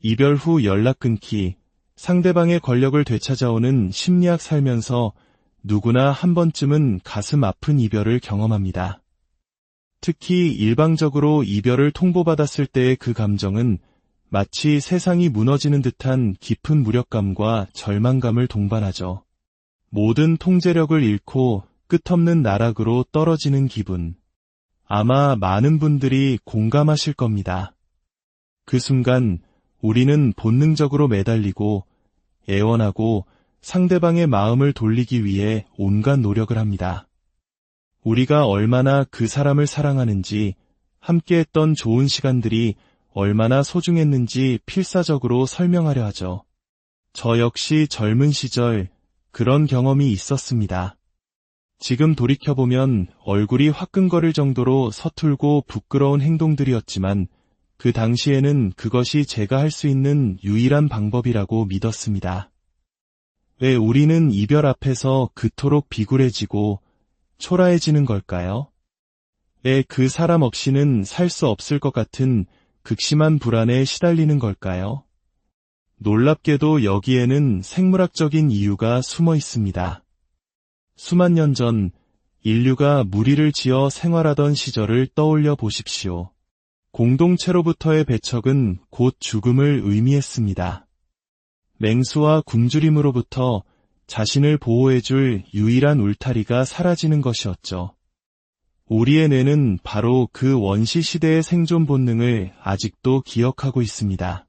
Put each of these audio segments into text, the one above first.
이별 후 연락 끊기, 상대방의 권력을 되찾아오는 심리학. 살면서 누구나 한 번쯤은 가슴 아픈 이별을 경험합니다. 특히 일방적으로 이별을 통보받았을 때의 그 감정은 마치 세상이 무너지는 듯한 깊은 무력감과 절망감을 동반하죠. 모든 통제력을 잃고 끝없는 나락으로 떨어지는 기분. 아마 많은 분들이 공감하실 겁니다. 그 순간 우리는 본능적으로 매달리고 애원하고 상대방의 마음을 돌리기 위해 온갖 노력을 합니다. 우리가 얼마나 그 사람을 사랑하는지, 함께했던 좋은 시간들이 얼마나 소중했는지 필사적으로 설명하려 하죠. 저 역시 젊은 시절 그런 경험이 있었습니다. 지금 돌이켜보면 얼굴이 화끈거릴 정도로 서툴고 부끄러운 행동들이었지만 그 당시에는 그것이 제가 할 수 있는 유일한 방법이라고 믿었습니다. 왜 우리는 이별 앞에서 그토록 비굴해지고 초라해지는 걸까요? 왜 그 사람 없이는 살 수 없을 것 같은 극심한 불안에 시달리는 걸까요? 놀랍게도 여기에는 생물학적인 이유가 숨어 있습니다. 수만 년 전 인류가 무리를 지어 생활하던 시절을 떠올려 보십시오. 공동체로부터의 배척은 곧 죽음을 의미했습니다. 맹수와 굶주림으로부터 자신을 보호해줄 유일한 울타리가 사라지는 것이었죠. 우리의 뇌는 바로 그 원시 시대의 생존 본능을 아직도 기억하고 있습니다.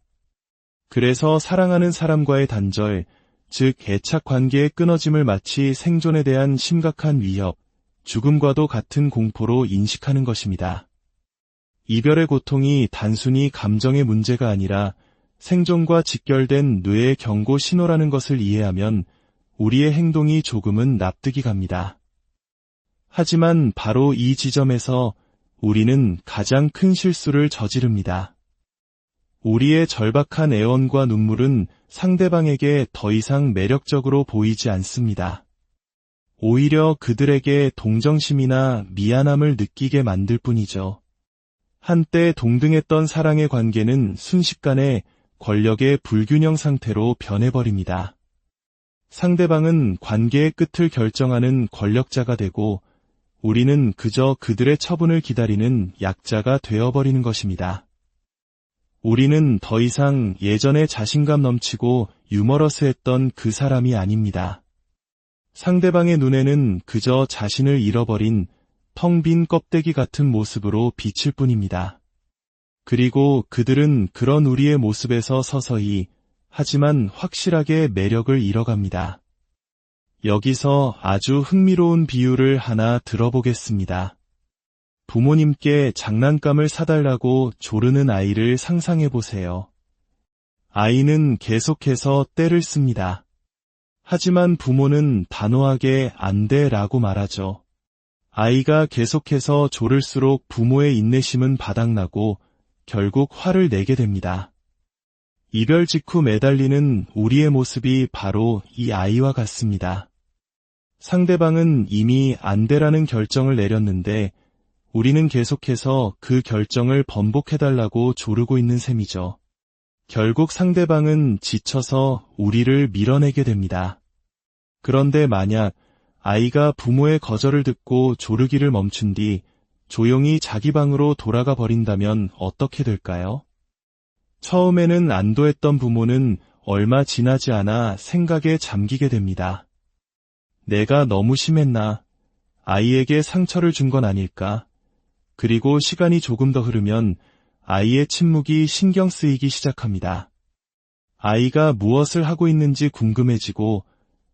그래서 사랑하는 사람과의 단절, 즉 애착 관계의 끊어짐을 마치 생존에 대한 심각한 위협, 죽음과도 같은 공포로 인식하는 것입니다. 이별의 고통이 단순히 감정의 문제가 아니라 생존과 직결된 뇌의 경고 신호라는 것을 이해하면 우리의 행동이 조금은 납득이 갑니다. 하지만 바로 이 지점에서 우리는 가장 큰 실수를 저지릅니다. 우리의 절박한 애원과 눈물은 상대방에게 더 이상 매력적으로 보이지 않습니다. 오히려 그들에게 동정심이나 미안함을 느끼게 만들 뿐이죠. 한때 동등했던 사랑의 관계는 순식간에 권력의 불균형 상태로 변해버립니다. 상대방은 관계의 끝을 결정하는 권력자가 되고 우리는 그저 그들의 처분을 기다리는 약자가 되어버리는 것입니다. 우리는 더 이상 예전에 자신감 넘치고 유머러스했던 그 사람이 아닙니다. 상대방의 눈에는 그저 자신을 잃어버린 텅 빈 껍데기 같은 모습으로 비칠 뿐입니다. 그리고 그들은 그런 우리의 모습에서 서서히 하지만 확실하게 매력을 잃어갑니다. 여기서 아주 흥미로운 비유를 하나 들어보겠습니다. 부모님께 장난감을 사달라고 조르는 아이를 상상해보세요. 아이는 계속해서 떼를 씁니다. 하지만 부모는 단호하게 안 돼 라고 말하죠. 아이가 계속해서 조를수록 부모의 인내심은 바닥나고 결국 화를 내게 됩니다. 이별 직후 매달리는 우리의 모습이 바로 이 아이와 같습니다. 상대방은 이미 안 돼라는 결정을 내렸는데 우리는 계속해서 그 결정을 번복해달라고 조르고 있는 셈이죠. 결국 상대방은 지쳐서 우리를 밀어내게 됩니다. 그런데 만약 아이가 부모의 거절을 듣고 조르기를 멈춘 뒤 조용히 자기 방으로 돌아가 버린다면 어떻게 될까요? 처음에는 안도했던 부모는 얼마 지나지 않아 생각에 잠기게 됩니다. 내가 너무 심했나? 아이에게 상처를 준 건 아닐까? 그리고 시간이 조금 더 흐르면 아이의 침묵이 신경 쓰이기 시작합니다. 아이가 무엇을 하고 있는지 궁금해지고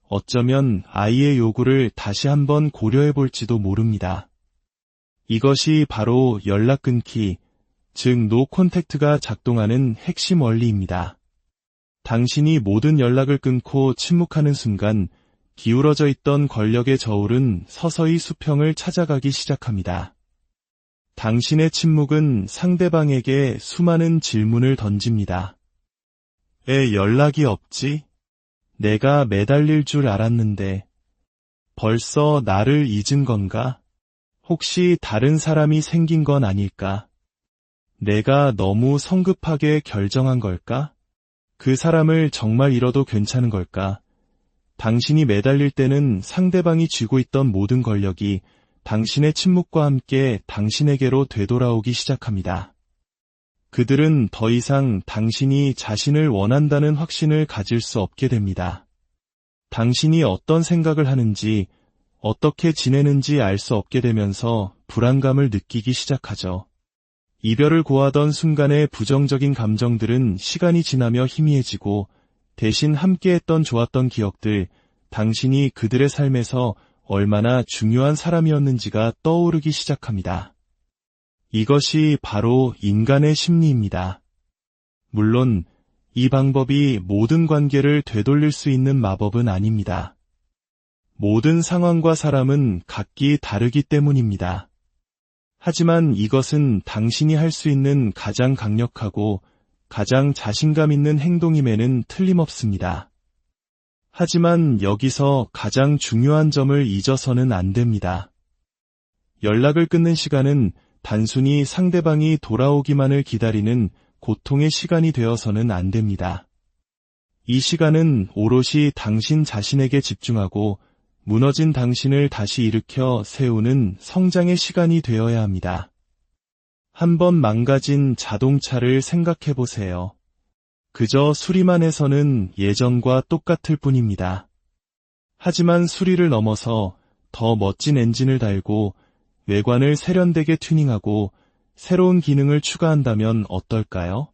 어쩌면 아이의 요구를 다시 한번 고려해 볼지도 모릅니다. 이것이 바로 연락 끊기, 즉 노 콘택트가 작동하는 핵심 원리입니다. 당신이 모든 연락을 끊고 침묵하는 순간 기울어져 있던 권력의 저울은 서서히 수평을 찾아가기 시작합니다. 당신의 침묵은 상대방에게 수많은 질문을 던집니다. 왜 연락이 없지? 내가 매달릴 줄 알았는데. 벌써 나를 잊은 건가? 혹시 다른 사람이 생긴 건 아닐까? 내가 너무 성급하게 결정한 걸까? 그 사람을 정말 잃어도 괜찮은 걸까? 당신이 매달릴 때는 상대방이 쥐고 있던 모든 권력이 당신의 침묵과 함께 당신에게로 되돌아오기 시작합니다. 그들은 더 이상 당신이 자신을 원한다는 확신을 가질 수 없게 됩니다. 당신이 어떤 생각을 하는지, 어떻게 지내는지 알 수 없게 되면서 불안감을 느끼기 시작하죠. 이별을 고하던 순간의 부정적인 감정들은 시간이 지나며 희미해지고 대신 함께했던 좋았던 기억들, 당신이 그들의 삶에서 얼마나 중요한 사람이었는지가 떠오르기 시작합니다. 이것이 바로 인간의 심리입니다. 물론 이 방법이 모든 관계를 되돌릴 수 있는 마법은 아닙니다. 모든 상황과 사람은 각기 다르기 때문입니다. 하지만 이것은 당신이 할 수 있는 가장 강력하고 가장 자신감 있는 행동임에는 틀림없습니다. 하지만 여기서 가장 중요한 점을 잊어서는 안 됩니다. 연락을 끊는 시간은 단순히 상대방이 돌아오기만을 기다리는 고통의 시간이 되어서는 안 됩니다. 이 시간은 오롯이 당신 자신에게 집중하고 무너진 당신을 다시 일으켜 세우는 성장의 시간이 되어야 합니다. 한번 망가진 자동차를 생각해 보세요. 그저 수리만 해서는 예전과 똑같을 뿐입니다. 하지만 수리를 넘어서 더 멋진 엔진을 달고 외관을 세련되게 튜닝하고 새로운 기능을 추가한다면 어떨까요?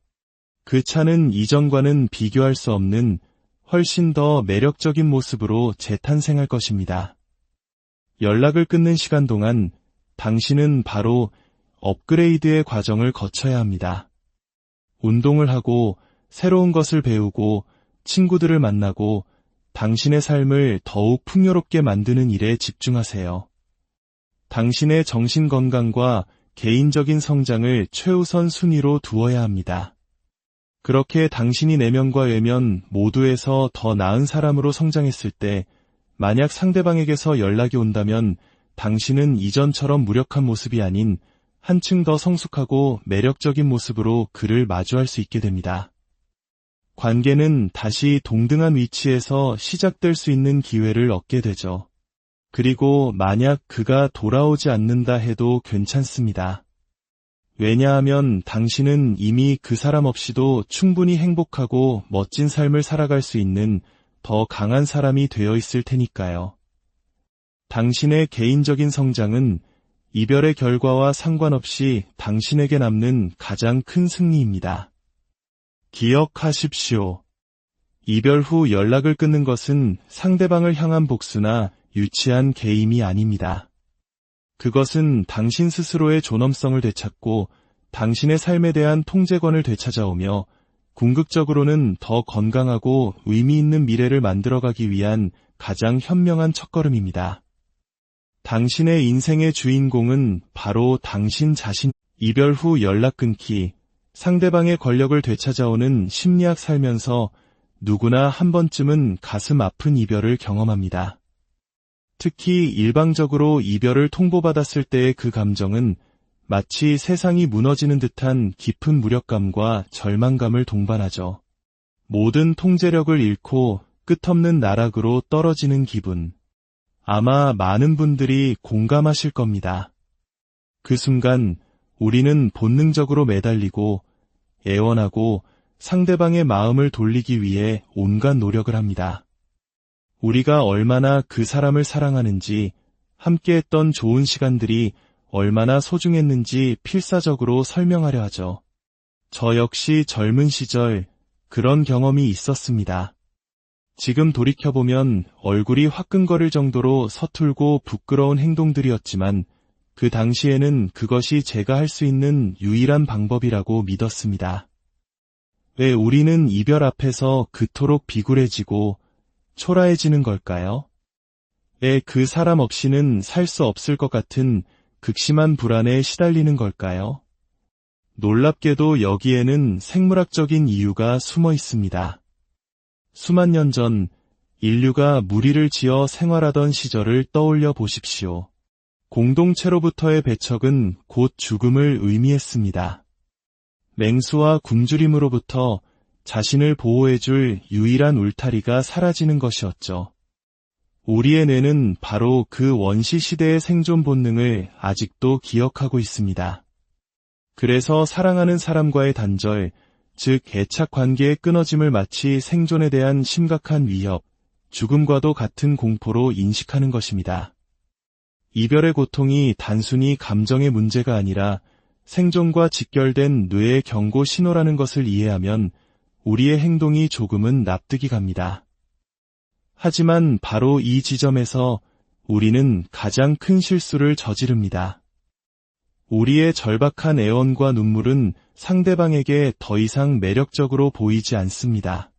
그 차는 이전과는 비교할 수 없는 훨씬 더 매력적인 모습으로 재탄생할 것입니다. 연락을 끊는 시간 동안 당신은 바로 업그레이드의 과정을 거쳐야 합니다. 운동을 하고 새로운 것을 배우고 친구들을 만나고 당신의 삶을 더욱 풍요롭게 만드는 일에 집중하세요. 당신의 정신 건강과 개인적인 성장을 최우선 순위로 두어야 합니다. 그렇게 당신이 내면과 외면 모두에서 더 나은 사람으로 성장했을 때 만약 상대방에게서 연락이 온다면 당신은 이전처럼 무력한 모습이 아닌 한층 더 성숙하고 매력적인 모습으로 그를 마주할 수 있게 됩니다. 관계는 다시 동등한 위치에서 시작될 수 있는 기회를 얻게 되죠. 그리고 만약 그가 돌아오지 않는다 해도 괜찮습니다. 왜냐하면 당신은 이미 그 사람 없이도 충분히 행복하고 멋진 삶을 살아갈 수 있는 더 강한 사람이 되어 있을 테니까요. 당신의 개인적인 성장은 이별의 결과와 상관없이 당신에게 남는 가장 큰 승리입니다. 기억하십시오. 이별 후 연락을 끊는 것은 상대방을 향한 복수나 유치한 개임이 아닙니다. 그것은 당신 스스로의 존엄성을 되찾고 당신의 삶에 대한 통제권을 되찾아오며 궁극적으로는 더 건강하고 의미 있는 미래를 만들어가기 위한 가장 현명한 첫걸음입니다. 당신의 인생의 주인공은 바로 당신 자신. 이별 후 연락 끊기, 상대방의 권력을 되찾아오는 심리학 살면서 누구나 한 번쯤은 가슴 아픈 이별을 경험합니다. 특히 일방적으로 이별을 통보받았을 때의 그 감정은 마치 세상이 무너지는 듯한 깊은 무력감과 절망감을 동반하죠. 모든 통제력을 잃고 끝없는 나락으로 떨어지는 기분. 아마 많은 분들이 공감하실 겁니다. 그 순간 우리는 본능적으로 매달리고 애원하고 상대방의 마음을 돌리기 위해 온갖 노력을 합니다. 우리가 얼마나 그 사람을 사랑하는지, 함께했던 좋은 시간들이 얼마나 소중했는지 필사적으로 설명하려 하죠. 저 역시 젊은 시절 그런 경험이 있었습니다. 지금 돌이켜보면 얼굴이 화끈거릴 정도로 서툴고 부끄러운 행동들이었지만 그 당시에는 그것이 제가 할 수 있는 유일한 방법이라고 믿었습니다. 왜 우리는 이별 앞에서 그토록 비굴해지고 초라해지는 걸까요? 왜 그 사람 없이는 살 수 없을 것 같은 극심한 불안에 시달리는 걸까요? 놀랍게도 여기에는 생물학적인 이유가 숨어 있습니다. 수만 년 전 인류가 무리를 지어 생활하던 시절을 떠올려 보십시오. 공동체로부터의 배척은 곧 죽음을 의미했습니다. 맹수와 굶주림으로부터 자신을 보호해줄 유일한 울타리가 사라지는 것이었죠. 우리의 뇌는 바로 그 원시 시대의 생존 본능을 아직도 기억하고 있습니다. 그래서 사랑하는 사람과의 단절, 즉 애착 관계의 끊어짐을 마치 생존에 대한 심각한 위협, 죽음과도 같은 공포로 인식하는 것입니다. 이별의 고통이 단순히 감정의 문제가 아니라 생존과 직결된 뇌의 경고 신호라는 것을 이해하면 우리의 행동이 조금은 납득이 갑니다. 하지만 바로 이 지점에서 우리는 가장 큰 실수를 저지릅니다. 우리의 절박한 애원과 눈물은 상대방에게 더 이상 매력적으로 보이지 않습니다.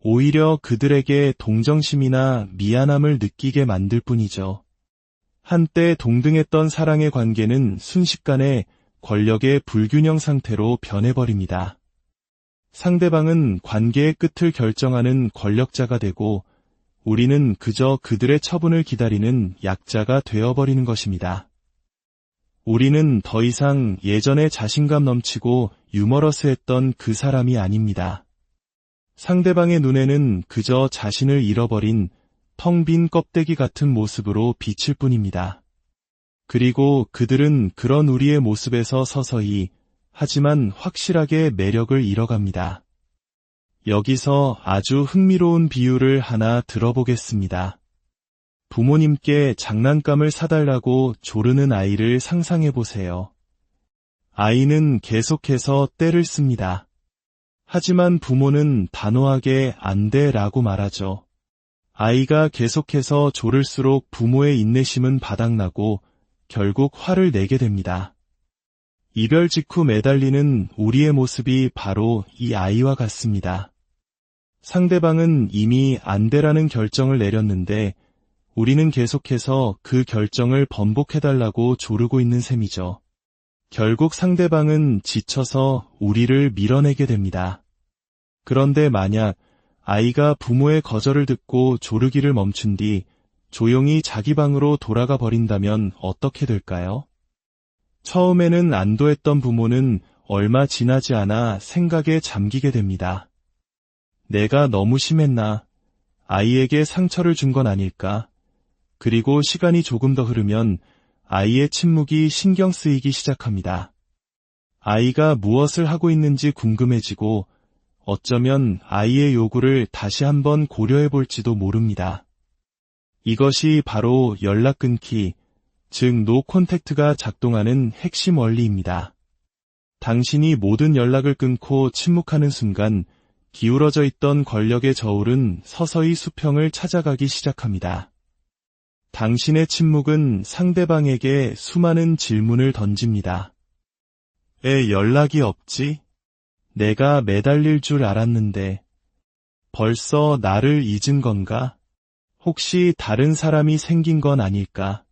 오히려 그들에게 동정심이나 미안함을 느끼게 만들 뿐이죠. 한때 동등했던 사랑의 관계는 순식간에 권력의 불균형 상태로 변해버립니다. 상대방은 관계의 끝을 결정하는 권력자가 되고 우리는 그저 그들의 처분을 기다리는 약자가 되어버리는 것입니다. 우리는 더 이상 예전에 자신감 넘치고 유머러스했던 그 사람이 아닙니다. 상대방의 눈에는 그저 자신을 잃어버린 텅 빈 껍데기 같은 모습으로 비칠 뿐입니다. 그리고 그들은 그런 우리의 모습에서 서서히 하지만 확실하게 매력을 잃어갑니다. 여기서 아주 흥미로운 비유를 하나 들어보겠습니다. 부모님께 장난감을 사달라고 조르는 아이를 상상해보세요. 아이는 계속해서 떼를 씁니다. 하지만 부모는 단호하게 안 돼 라고 말하죠. 아이가 계속해서 조를수록 부모의 인내심은 바닥나고 결국 화를 내게 됩니다. 이별 직후 매달리는 우리의 모습이 바로 이 아이와 같습니다. 상대방은 이미 안 돼라는 결정을 내렸는데 우리는 계속해서 그 결정을 번복해달라고 조르고 있는 셈이죠. 결국 상대방은 지쳐서 우리를 밀어내게 됩니다. 그런데 만약 아이가 부모의 거절을 듣고 조르기를 멈춘 뒤 조용히 자기 방으로 돌아가 버린다면 어떻게 될까요? 처음에는 안도했던 부모는 얼마 지나지 않아 생각에 잠기게 됩니다. 내가 너무 심했나? 아이에게 상처를 준 건 아닐까? 그리고 시간이 조금 더 흐르면 아이의 침묵이 신경 쓰이기 시작합니다. 아이가 무엇을 하고 있는지 궁금해지고 어쩌면 아이의 요구를 다시 한번 고려해 볼지도 모릅니다. 이것이 바로 연락 끊기, 즉 노 콘택트가 작동하는 핵심 원리입니다. 당신이 모든 연락을 끊고 침묵하는 순간 기울어져 있던 권력의 저울은 서서히 수평을 찾아가기 시작합니다. 당신의 침묵은 상대방에게 수많은 질문을 던집니다. 왜 연락이 없지? 내가 매달릴 줄 알았는데. 벌써 나를 잊은 건가? 혹시 다른 사람이 생긴 건 아닐까?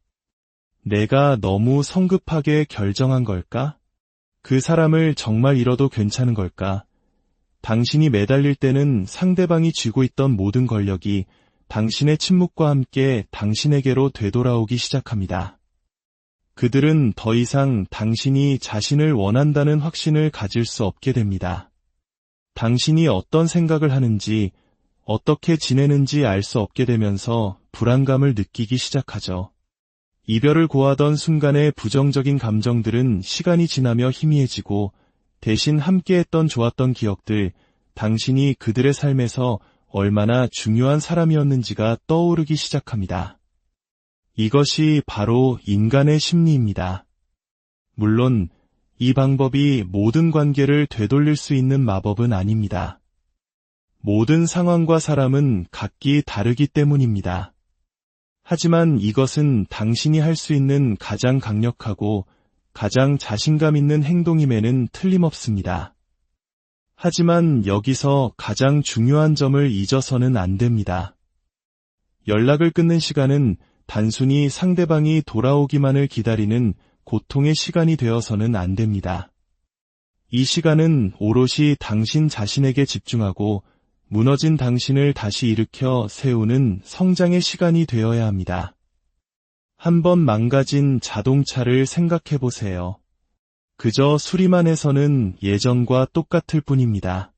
내가 너무 성급하게 결정한 걸까? 그 사람을 정말 잃어도 괜찮은 걸까? 당신이 매달릴 때는 상대방이 쥐고 있던 모든 권력이 당신의 침묵과 함께 당신에게로 되돌아오기 시작합니다. 그들은 더 이상 당신이 자신을 원한다는 확신을 가질 수 없게 됩니다. 당신이 어떤 생각을 하는지, 어떻게 지내는지 알 수 없게 되면서 불안감을 느끼기 시작하죠. 이별을 고하던 순간의 부정적인 감정들은 시간이 지나며 희미해지고 대신 함께했던 좋았던 기억들, 당신이 그들의 삶에서 얼마나 중요한 사람이었는지가 떠오르기 시작합니다. 이것이 바로 인간의 심리입니다. 물론 이 방법이 모든 관계를 되돌릴 수 있는 마법은 아닙니다. 모든 상황과 사람은 각기 다르기 때문입니다. 하지만 이것은 당신이 할 수 있는 가장 강력하고 가장 자신감 있는 행동임에는 틀림없습니다. 하지만 여기서 가장 중요한 점을 잊어서는 안 됩니다. 연락을 끊는 시간은 단순히 상대방이 돌아오기만을 기다리는 고통의 시간이 되어서는 안 됩니다. 이 시간은 오롯이 당신 자신에게 집중하고 무너진 당신을 다시 일으켜 세우는 성장의 시간이 되어야 합니다. 한번 망가진 자동차를 생각해 보세요. 그저 수리만 해서는 예전과 똑같을 뿐입니다.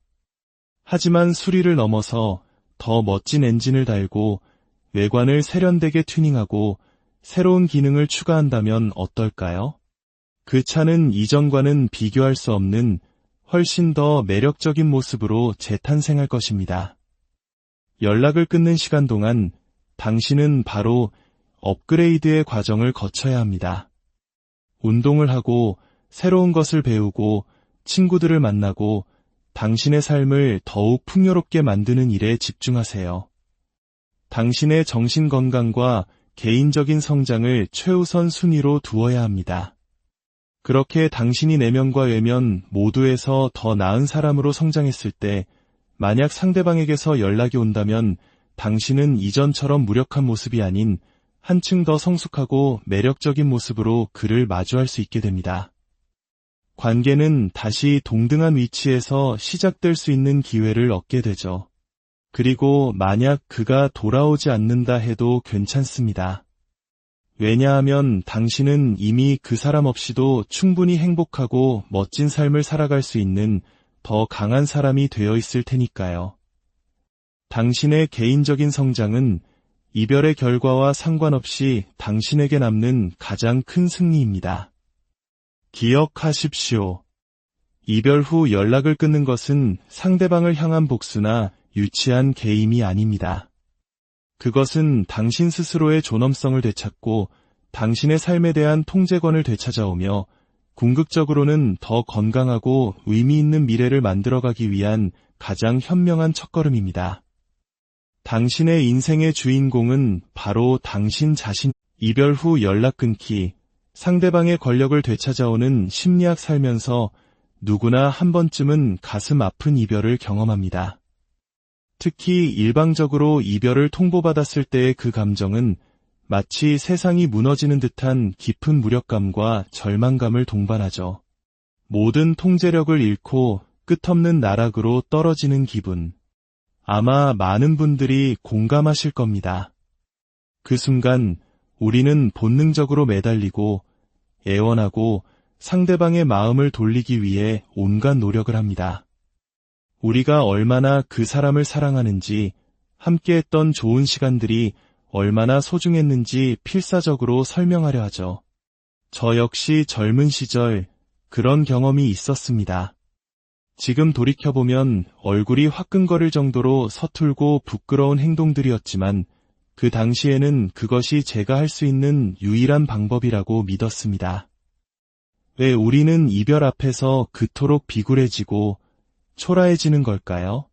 하지만 수리를 넘어서 더 멋진 엔진을 달고 외관을 세련되게 튜닝하고 새로운 기능을 추가한다면 어떨까요? 그 차는 이전과는 비교할 수 없는 훨씬 더 매력적인 모습으로 재탄생할 것입니다. 연락을 끊는 시간 동안 당신은 바로 업그레이드의 과정을 거쳐야 합니다. 운동을 하고 새로운 것을 배우고 친구들을 만나고 당신의 삶을 더욱 풍요롭게 만드는 일에 집중하세요. 당신의 정신 건강과 개인적인 성장을 최우선 순위로 두어야 합니다. 그렇게 당신이 내면과 외면 모두에서 더 나은 사람으로 성장했을 때 만약 상대방에게서 연락이 온다면 당신은 이전처럼 무력한 모습이 아닌 한층 더 성숙하고 매력적인 모습으로 그를 마주할 수 있게 됩니다. 관계는 다시 동등한 위치에서 시작될 수 있는 기회를 얻게 되죠. 그리고 만약 그가 돌아오지 않는다 해도 괜찮습니다. 왜냐하면 당신은 이미 그 사람 없이도 충분히 행복하고 멋진 삶을 살아갈 수 있는 더 강한 사람이 되어 있을 테니까요. 당신의 개인적인 성장은 이별의 결과와 상관없이 당신에게 남는 가장 큰 승리입니다. 기억하십시오. 이별 후 연락을 끊는 것은 상대방을 향한 복수나 유치한 개임이 아닙니다. 그것은 당신 스스로의 존엄성을 되찾고 당신의 삶에 대한 통제권을 되찾아오며 궁극적으로는 더 건강하고 의미 있는 미래를 만들어가기 위한 가장 현명한 첫걸음입니다. 당신의 인생의 주인공은 바로 당신 자신. 이별 후 연락 끊기, 상대방의 권력을 되찾아오는 심리학. 살면서 누구나 한 번쯤은 가슴 아픈 이별을 경험합니다. 특히 일방적으로 이별을 통보받았을 때의 그 감정은 마치 세상이 무너지는 듯한 깊은 무력감과 절망감을 동반하죠. 모든 통제력을 잃고 끝없는 나락으로 떨어지는 기분. 아마 많은 분들이 공감하실 겁니다. 그 순간 우리는 본능적으로 매달리고 애원하고 상대방의 마음을 돌리기 위해 온갖 노력을 합니다. 우리가 얼마나 그 사람을 사랑하는지, 함께했던 좋은 시간들이 얼마나 소중했는지 필사적으로 설명하려 하죠. 저 역시 젊은 시절 그런 경험이 있었습니다. 지금 돌이켜보면 얼굴이 화끈거릴 정도로 서툴고 부끄러운 행동들이었지만 그 당시에는 그것이 제가 할 수 있는 유일한 방법이라고 믿었습니다. 왜 우리는 이별 앞에서 그토록 비굴해지고 초라해지는 걸까요?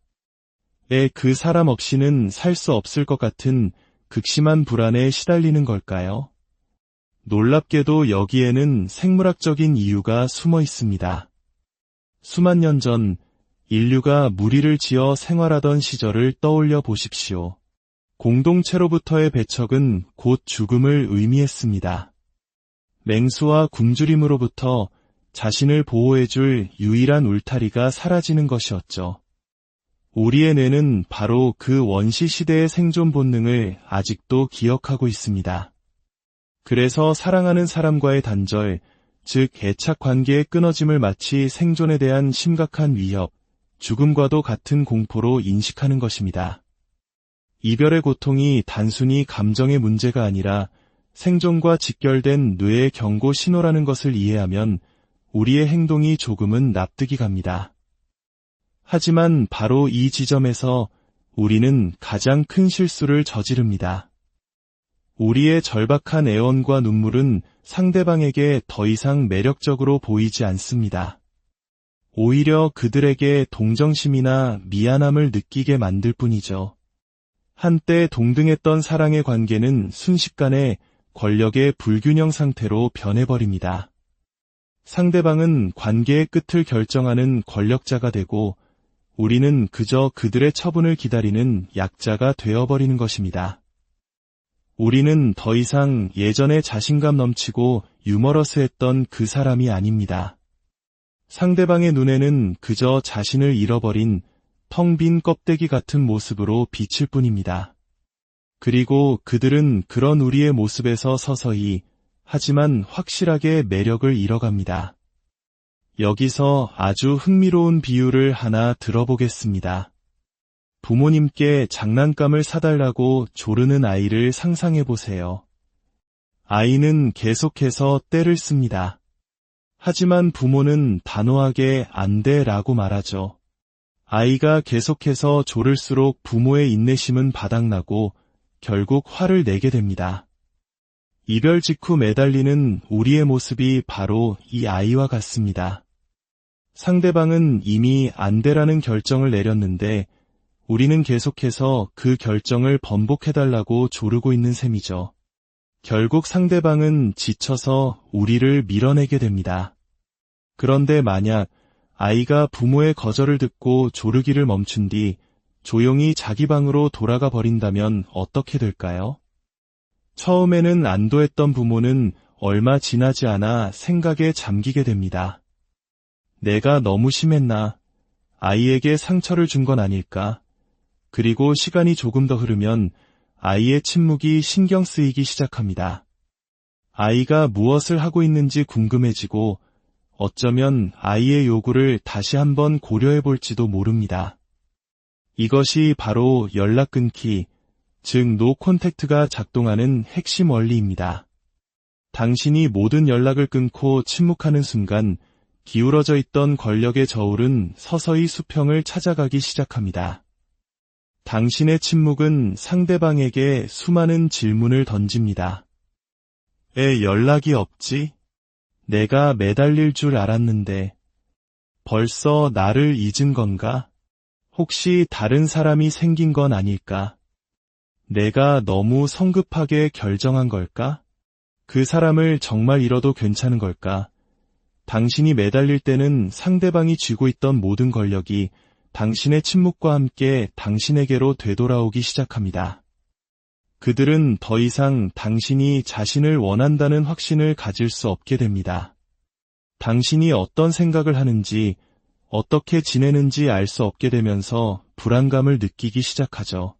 왜 그 사람 없이는 살 수 없을 것 같은 극심한 불안에 시달리는 걸까요? 놀랍게도 여기에는 생물학적인 이유가 숨어 있습니다. 수만 년 전 인류가 무리를 지어 생활하던 시절을 떠올려 보십시오. 공동체로부터의 배척은 곧 죽음을 의미했습니다. 맹수와 굶주림으로부터 자신을 보호해줄 유일한 울타리가 사라지는 것이었죠. 우리의 뇌는 바로 그 원시 시대의 생존 본능을 아직도 기억하고 있습니다. 그래서 사랑하는 사람과의 단절, 즉 애착 관계의 끊어짐을 마치 생존에 대한 심각한 위협, 죽음과도 같은 공포로 인식하는 것입니다. 이별의 고통이 단순히 감정의 문제가 아니라 생존과 직결된 뇌의 경고 신호라는 것을 이해하면 우리의 행동이 조금은 납득이 갑니다. 하지만 바로 이 지점에서 우리는 가장 큰 실수를 저지릅니다. 우리의 절박한 애원과 눈물은 상대방에게 더 이상 매력적으로 보이지 않습니다. 오히려 그들에게 동정심이나 미안함을 느끼게 만들 뿐이죠. 한때 동등했던 사랑의 관계는 순식간에 권력의 불균형 상태로 변해버립니다. 상대방은 관계의 끝을 결정하는 권력자가 되고 우리는 그저 그들의 처분을 기다리는 약자가 되어버리는 것입니다. 우리는 더 이상 예전에 자신감 넘치고 유머러스했던 그 사람이 아닙니다. 상대방의 눈에는 그저 자신을 잃어버린 텅 빈 껍데기 같은 모습으로 비칠 뿐입니다. 그리고 그들은 그런 우리의 모습에서 서서히 하지만 확실하게 매력을 잃어갑니다. 여기서 아주 흥미로운 비유를 하나 들어보겠습니다. 부모님께 장난감을 사달라고 조르는 아이를 상상해 보세요. 아이는 계속해서 떼를 씁니다. 하지만 부모는 단호하게 안 돼라고 말하죠. 아이가 계속해서 조를수록 부모의 인내심은 바닥나고 결국 화를 내게 됩니다. 이별 직후 매달리는 우리의 모습이 바로 이 아이와 같습니다. 상대방은 이미 안 돼라는 결정을 내렸는데 우리는 계속해서 그 결정을 번복해달라고 조르고 있는 셈이죠. 결국 상대방은 지쳐서 우리를 밀어내게 됩니다. 그런데 만약 아이가 부모의 거절을 듣고 조르기를 멈춘 뒤 조용히 자기 방으로 돌아가 버린다면 어떻게 될까요? 처음에는 안도했던 부모는 얼마 지나지 않아 생각에 잠기게 됩니다. 내가 너무 심했나? 아이에게 상처를 준 건 아닐까? 그리고 시간이 조금 더 흐르면 아이의 침묵이 신경 쓰이기 시작합니다. 아이가 무엇을 하고 있는지 궁금해지고 어쩌면 아이의 요구를 다시 한번 고려해 볼지도 모릅니다. 이것이 바로 연락 끊기, 즉 노 콘택트가 작동하는 핵심 원리입니다. 당신이 모든 연락을 끊고 침묵하는 순간 기울어져 있던 권력의 저울은 서서히 수평을 찾아가기 시작합니다. 당신의 침묵은 상대방에게 수많은 질문을 던집니다. 왜 연락이 없지? 내가 매달릴 줄 알았는데 벌써 나를 잊은 건가? 혹시 다른 사람이 생긴 건 아닐까? 내가 너무 성급하게 결정한 걸까? 그 사람을 정말 잃어도 괜찮은 걸까? 당신이 매달릴 때는 상대방이 쥐고 있던 모든 권력이 당신의 침묵과 함께 당신에게로 되돌아오기 시작합니다. 그들은 더 이상 당신이 자신을 원한다는 확신을 가질 수 없게 됩니다. 당신이 어떤 생각을 하는지, 어떻게 지내는지 알 수 없게 되면서 불안감을 느끼기 시작하죠.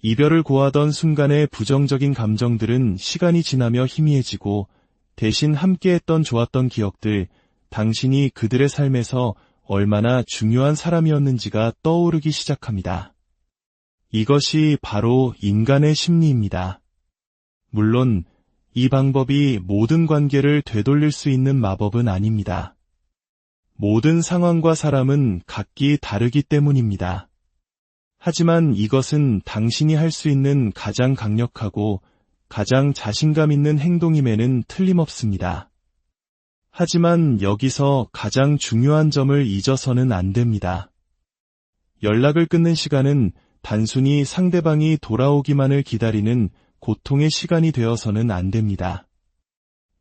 이별을 고하던 순간의 부정적인 감정들은 시간이 지나며 희미해지고 대신 함께했던 좋았던 기억들, 당신이 그들의 삶에서 얼마나 중요한 사람이었는지가 떠오르기 시작합니다. 이것이 바로 인간의 심리입니다. 물론 이 방법이 모든 관계를 되돌릴 수 있는 마법은 아닙니다. 모든 상황과 사람은 각기 다르기 때문입니다. 하지만 이것은 당신이 할 수 있는 가장 강력하고 가장 자신감 있는 행동임에는 틀림없습니다. 하지만 여기서 가장 중요한 점을 잊어서는 안 됩니다. 연락을 끊는 시간은 단순히 상대방이 돌아오기만을 기다리는 고통의 시간이 되어서는 안 됩니다.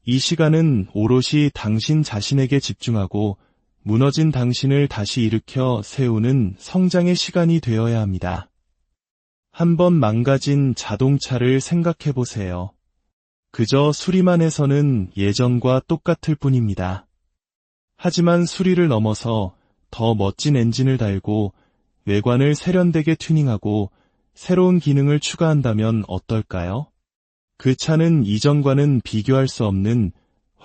이 시간은 오롯이 당신 자신에게 집중하고 무너진 당신을 다시 일으켜 세우는 성장의 시간이 되어야 합니다. 한번 망가진 자동차를 생각해 보세요. 그저 수리만 해서는 예전과 똑같을 뿐입니다. 하지만 수리를 넘어서 더 멋진 엔진을 달고 외관을 세련되게 튜닝하고 새로운 기능을 추가한다면 어떨까요? 그 차는 이전과는 비교할 수 없는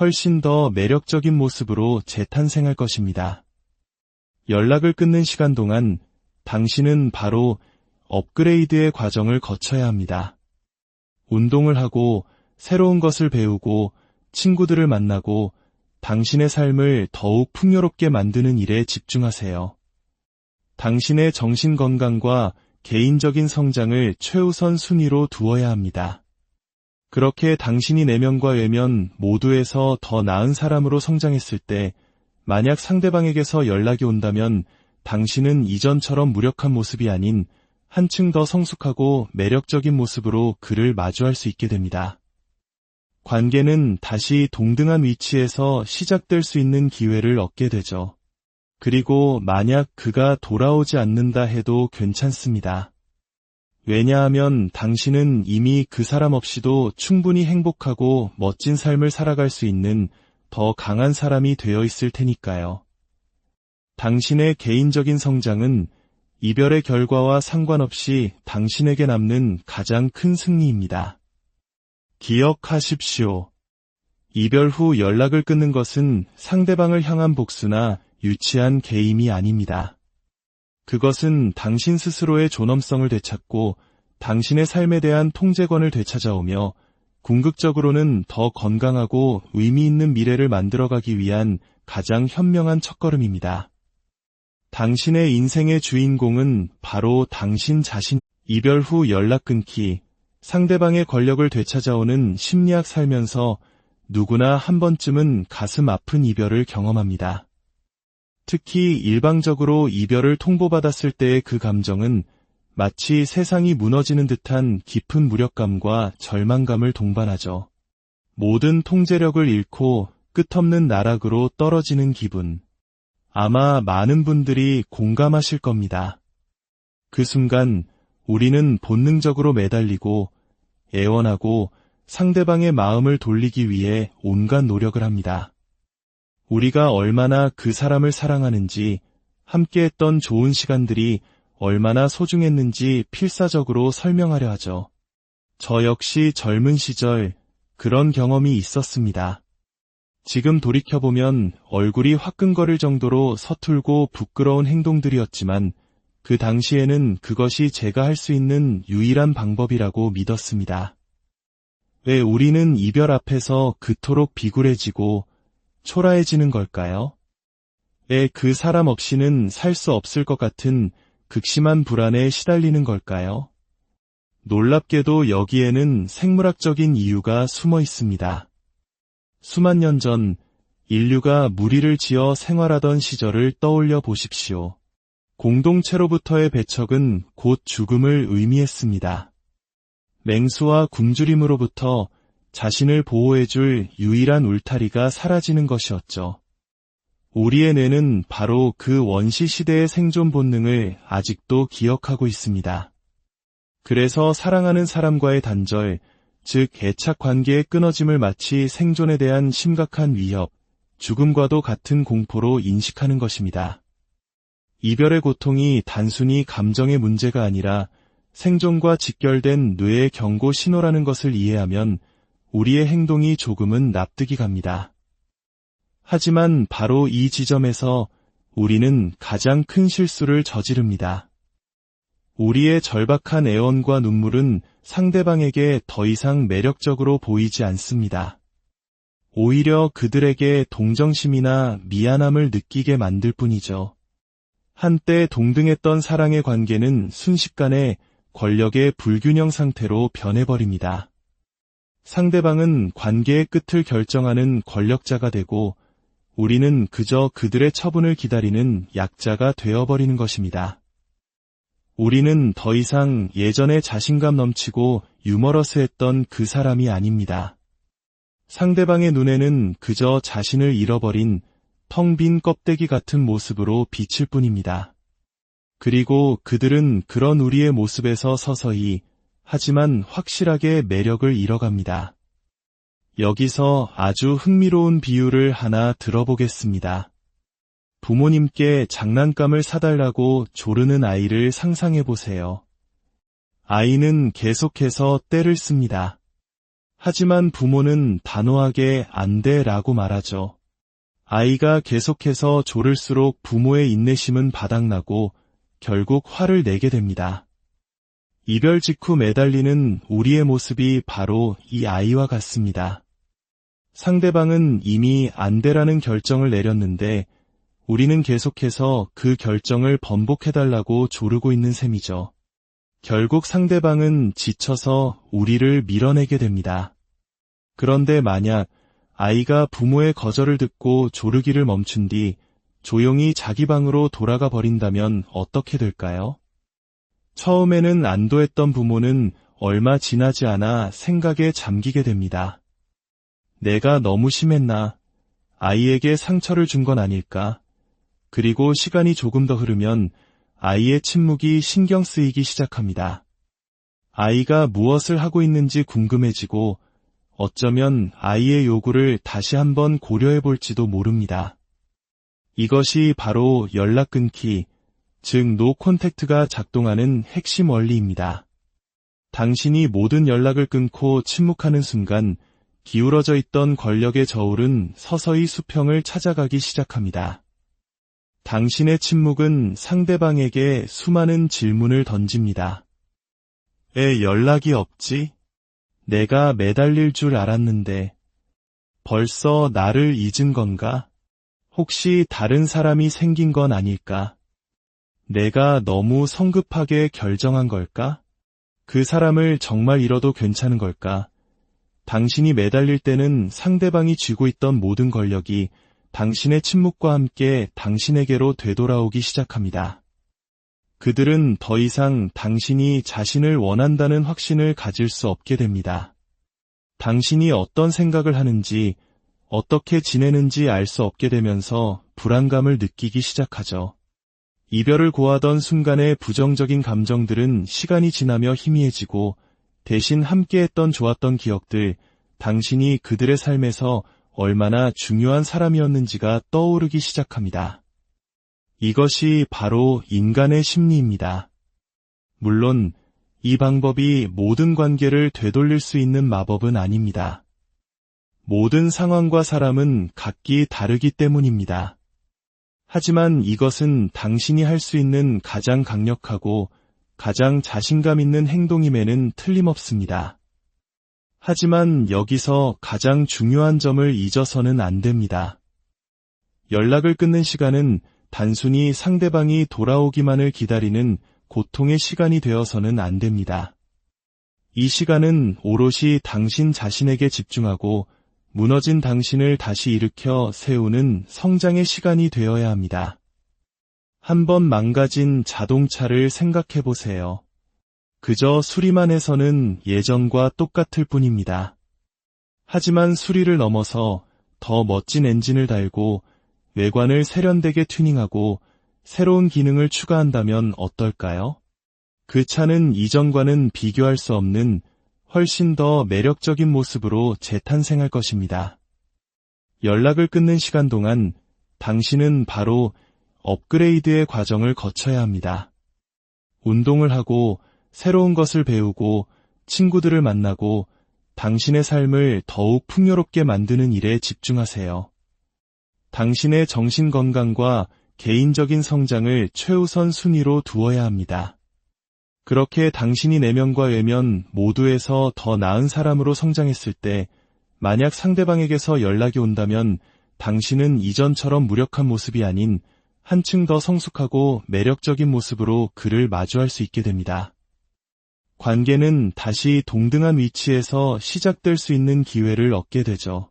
훨씬 더 매력적인 모습으로 재탄생할 것입니다. 연락을 끊는 시간 동안 당신은 바로 업그레이드의 과정을 거쳐야 합니다. 운동을 하고 새로운 것을 배우고 친구들을 만나고 당신의 삶을 더욱 풍요롭게 만드는 일에 집중하세요. 당신의 정신 건강과 개인적인 성장을 최우선 순위로 두어야 합니다. 그렇게 당신이 내면과 외면 모두에서 더 나은 사람으로 성장했을 때 만약 상대방에게서 연락이 온다면 당신은 이전처럼 무력한 모습이 아닌 한층 더 성숙하고 매력적인 모습으로 그를 마주할 수 있게 됩니다. 관계는 다시 동등한 위치에서 시작될 수 있는 기회를 얻게 되죠. 그리고 만약 그가 돌아오지 않는다 해도 괜찮습니다. 왜냐하면 당신은 이미 그 사람 없이도 충분히 행복하고 멋진 삶을 살아갈 수 있는 더 강한 사람이 되어 있을 테니까요. 당신의 개인적인 성장은 이별의 결과와 상관없이 당신에게 남는 가장 큰 승리입니다. 기억하십시오. 이별 후 연락을 끊는 것은 상대방을 향한 복수나 유치한 게임이 아닙니다. 그것은 당신 스스로의 존엄성을 되찾고 당신의 삶에 대한 통제권을 되찾아오며 궁극적으로는 더 건강하고 의미 있는 미래를 만들어가기 위한 가장 현명한 첫걸음입니다. 당신의 인생의 주인공은 바로 당신 자신. 이별 후 연락 끊기, 상대방의 권력을 되찾아오는 심리학. 살면서 누구나 한 번쯤은 가슴 아픈 이별을 경험합니다. 특히 일방적으로 이별을 통보받았을 때의 그 감정은 마치 세상이 무너지는 듯한 깊은 무력감과 절망감을 동반하죠. 모든 통제력을 잃고 끝없는 나락으로 떨어지는 기분. 아마 많은 분들이 공감하실 겁니다. 그 순간 우리는 본능적으로 매달리고 애원하고 상대방의 마음을 돌리기 위해 온갖 노력을 합니다. 우리가 얼마나 그 사람을 사랑하는지, 함께했던 좋은 시간들이 얼마나 소중했는지 필사적으로 설명하려 하죠. 저 역시 젊은 시절 그런 경험이 있었습니다. 지금 돌이켜보면 얼굴이 화끈거릴 정도로 서툴고 부끄러운 행동들이었지만 그 당시에는 그것이 제가 할 수 있는 유일한 방법이라고 믿었습니다. 왜 우리는 이별 앞에서 그토록 비굴해지고 초라해지는 걸까요? 왜 그 사람 없이는 살 수 없을 것 같은 극심한 불안에 시달리는 걸까요? 놀랍게도 여기에는 생물학적인 이유가 숨어 있습니다. 수만 년 전 인류가 무리를 지어 생활하던 시절을 떠올려 보십시오. 공동체로부터의 배척은 곧 죽음을 의미했습니다. 맹수와 굶주림으로부터 자신을 보호해줄 유일한 울타리가 사라지는 것이었죠. 우리의 뇌는 바로 그 원시 시대의 생존 본능을 아직도 기억하고 있습니다. 그래서 사랑하는 사람과의 단절, 즉 애착 관계의 끊어짐을 마치 생존에 대한 심각한 위협, 죽음과도 같은 공포로 인식하는 것입니다. 이별의 고통이 단순히 감정의 문제가 아니라 생존과 직결된 뇌의 경고 신호라는 것을 이해하면 우리의 행동이 조금은 납득이 갑니다. 하지만 바로 이 지점에서 우리는 가장 큰 실수를 저지릅니다. 우리의 절박한 애원과 눈물은 상대방에게 더 이상 매력적으로 보이지 않습니다. 오히려 그들에게 동정심이나 미안함을 느끼게 만들 뿐이죠. 한때 동등했던 사랑의 관계는 순식간에 권력의 불균형 상태로 변해버립니다. 상대방은 관계의 끝을 결정하는 권력자가 되고 우리는 그저 그들의 처분을 기다리는 약자가 되어버리는 것입니다. 우리는 더 이상 예전에 자신감 넘치고 유머러스했던 그 사람이 아닙니다. 상대방의 눈에는 그저 자신을 잃어버린 텅 빈 껍데기 같은 모습으로 비칠 뿐입니다. 그리고 그들은 그런 우리의 모습에서 서서히 하지만 확실하게 매력을 잃어갑니다. 여기서 아주 흥미로운 비유를 하나 들어보겠습니다. 부모님께 장난감을 사달라고 조르는 아이를 상상해보세요. 아이는 계속해서 떼를 씁니다. 하지만 부모는 단호하게 안 돼 라고 말하죠. 아이가 계속해서 조를수록 부모의 인내심은 바닥나고 결국 화를 내게 됩니다. 이별 직후 매달리는 우리의 모습이 바로 이 아이와 같습니다. 상대방은 이미 안 돼라는 결정을 내렸는데 우리는 계속해서 그 결정을 번복해달라고 조르고 있는 셈이죠. 결국 상대방은 지쳐서 우리를 밀어내게 됩니다. 그런데 만약 아이가 부모의 거절을 듣고 조르기를 멈춘 뒤 조용히 자기 방으로 돌아가 버린다면 어떻게 될까요? 처음에는 안도했던 부모는 얼마 지나지 않아 생각에 잠기게 됩니다. 내가 너무 심했나? 아이에게 상처를 준 건 아닐까? 그리고 시간이 조금 더 흐르면 아이의 침묵이 신경 쓰이기 시작합니다. 아이가 무엇을 하고 있는지 궁금해지고 어쩌면 아이의 요구를 다시 한번 고려해 볼지도 모릅니다. 이것이 바로 연락 끊기, 즉 노 콘택트가 작동하는 핵심 원리입니다. 당신이 모든 연락을 끊고 침묵하는 순간 기울어져 있던 권력의 저울은 서서히 수평을 찾아가기 시작합니다. 당신의 침묵은 상대방에게 수많은 질문을 던집니다. 왜 연락이 없지? 내가 매달릴 줄 알았는데. 벌써 나를 잊은 건가? 혹시 다른 사람이 생긴 건 아닐까? 내가 너무 성급하게 결정한 걸까? 그 사람을 정말 잃어도 괜찮은 걸까? 당신이 매달릴 때는 상대방이 쥐고 있던 모든 권력이 당신의 침묵과 함께 당신에게로 되돌아오기 시작합니다. 그들은 더 이상 당신이 자신을 원한다는 확신을 가질 수 없게 됩니다. 당신이 어떤 생각을 하는지, 어떻게 지내는지 알 수 없게 되면서 불안감을 느끼기 시작하죠. 이별을 고하던 순간의 부정적인 감정들은 시간이 지나며 희미해지고 대신 함께했던 좋았던 기억들, 당신이 그들의 삶에서 얼마나 중요한 사람이었는지가 떠오르기 시작합니다. 이것이 바로 인간의 심리입니다. 물론 이 방법이 모든 관계를 되돌릴 수 있는 마법은 아닙니다. 모든 상황과 사람은 각기 다르기 때문입니다. 하지만 이것은 당신이 할 수 있는 가장 강력하고 가장 자신감 있는 행동임에는 틀림없습니다. 하지만 여기서 가장 중요한 점을 잊어서는 안 됩니다. 연락을 끊는 시간은 단순히 상대방이 돌아오기만을 기다리는 고통의 시간이 되어서는 안 됩니다. 이 시간은 오롯이 당신 자신에게 집중하고 무너진 당신을 다시 일으켜 세우는 성장의 시간이 되어야 합니다. 한번 망가진 자동차를 생각해 보세요. 그저 수리만 해서는 예전과 똑같을 뿐입니다. 하지만 수리를 넘어서 더 멋진 엔진을 달고 외관을 세련되게 튜닝하고 새로운 기능을 추가한다면 어떨까요? 그 차는 이전과는 비교할 수 없는 훨씬 더 매력적인 모습으로 재탄생할 것입니다. 연락을 끊는 시간 동안 당신은 바로 업그레이드의 과정을 거쳐야 합니다. 운동을 하고 새로운 것을 배우고 친구들을 만나고 당신의 삶을 더욱 풍요롭게 만드는 일에 집중하세요. 당신의 정신 건강과 개인적인 성장을 최우선 순위로 두어야 합니다. 그렇게 당신이 내면과 외면 모두에서 더 나은 사람으로 성장했을 때 만약 상대방에게서 연락이 온다면 당신은 이전처럼 무력한 모습이 아닌 한층 더 성숙하고 매력적인 모습으로 그를 마주할 수 있게 됩니다. 관계는 다시 동등한 위치에서 시작될 수 있는 기회를 얻게 되죠.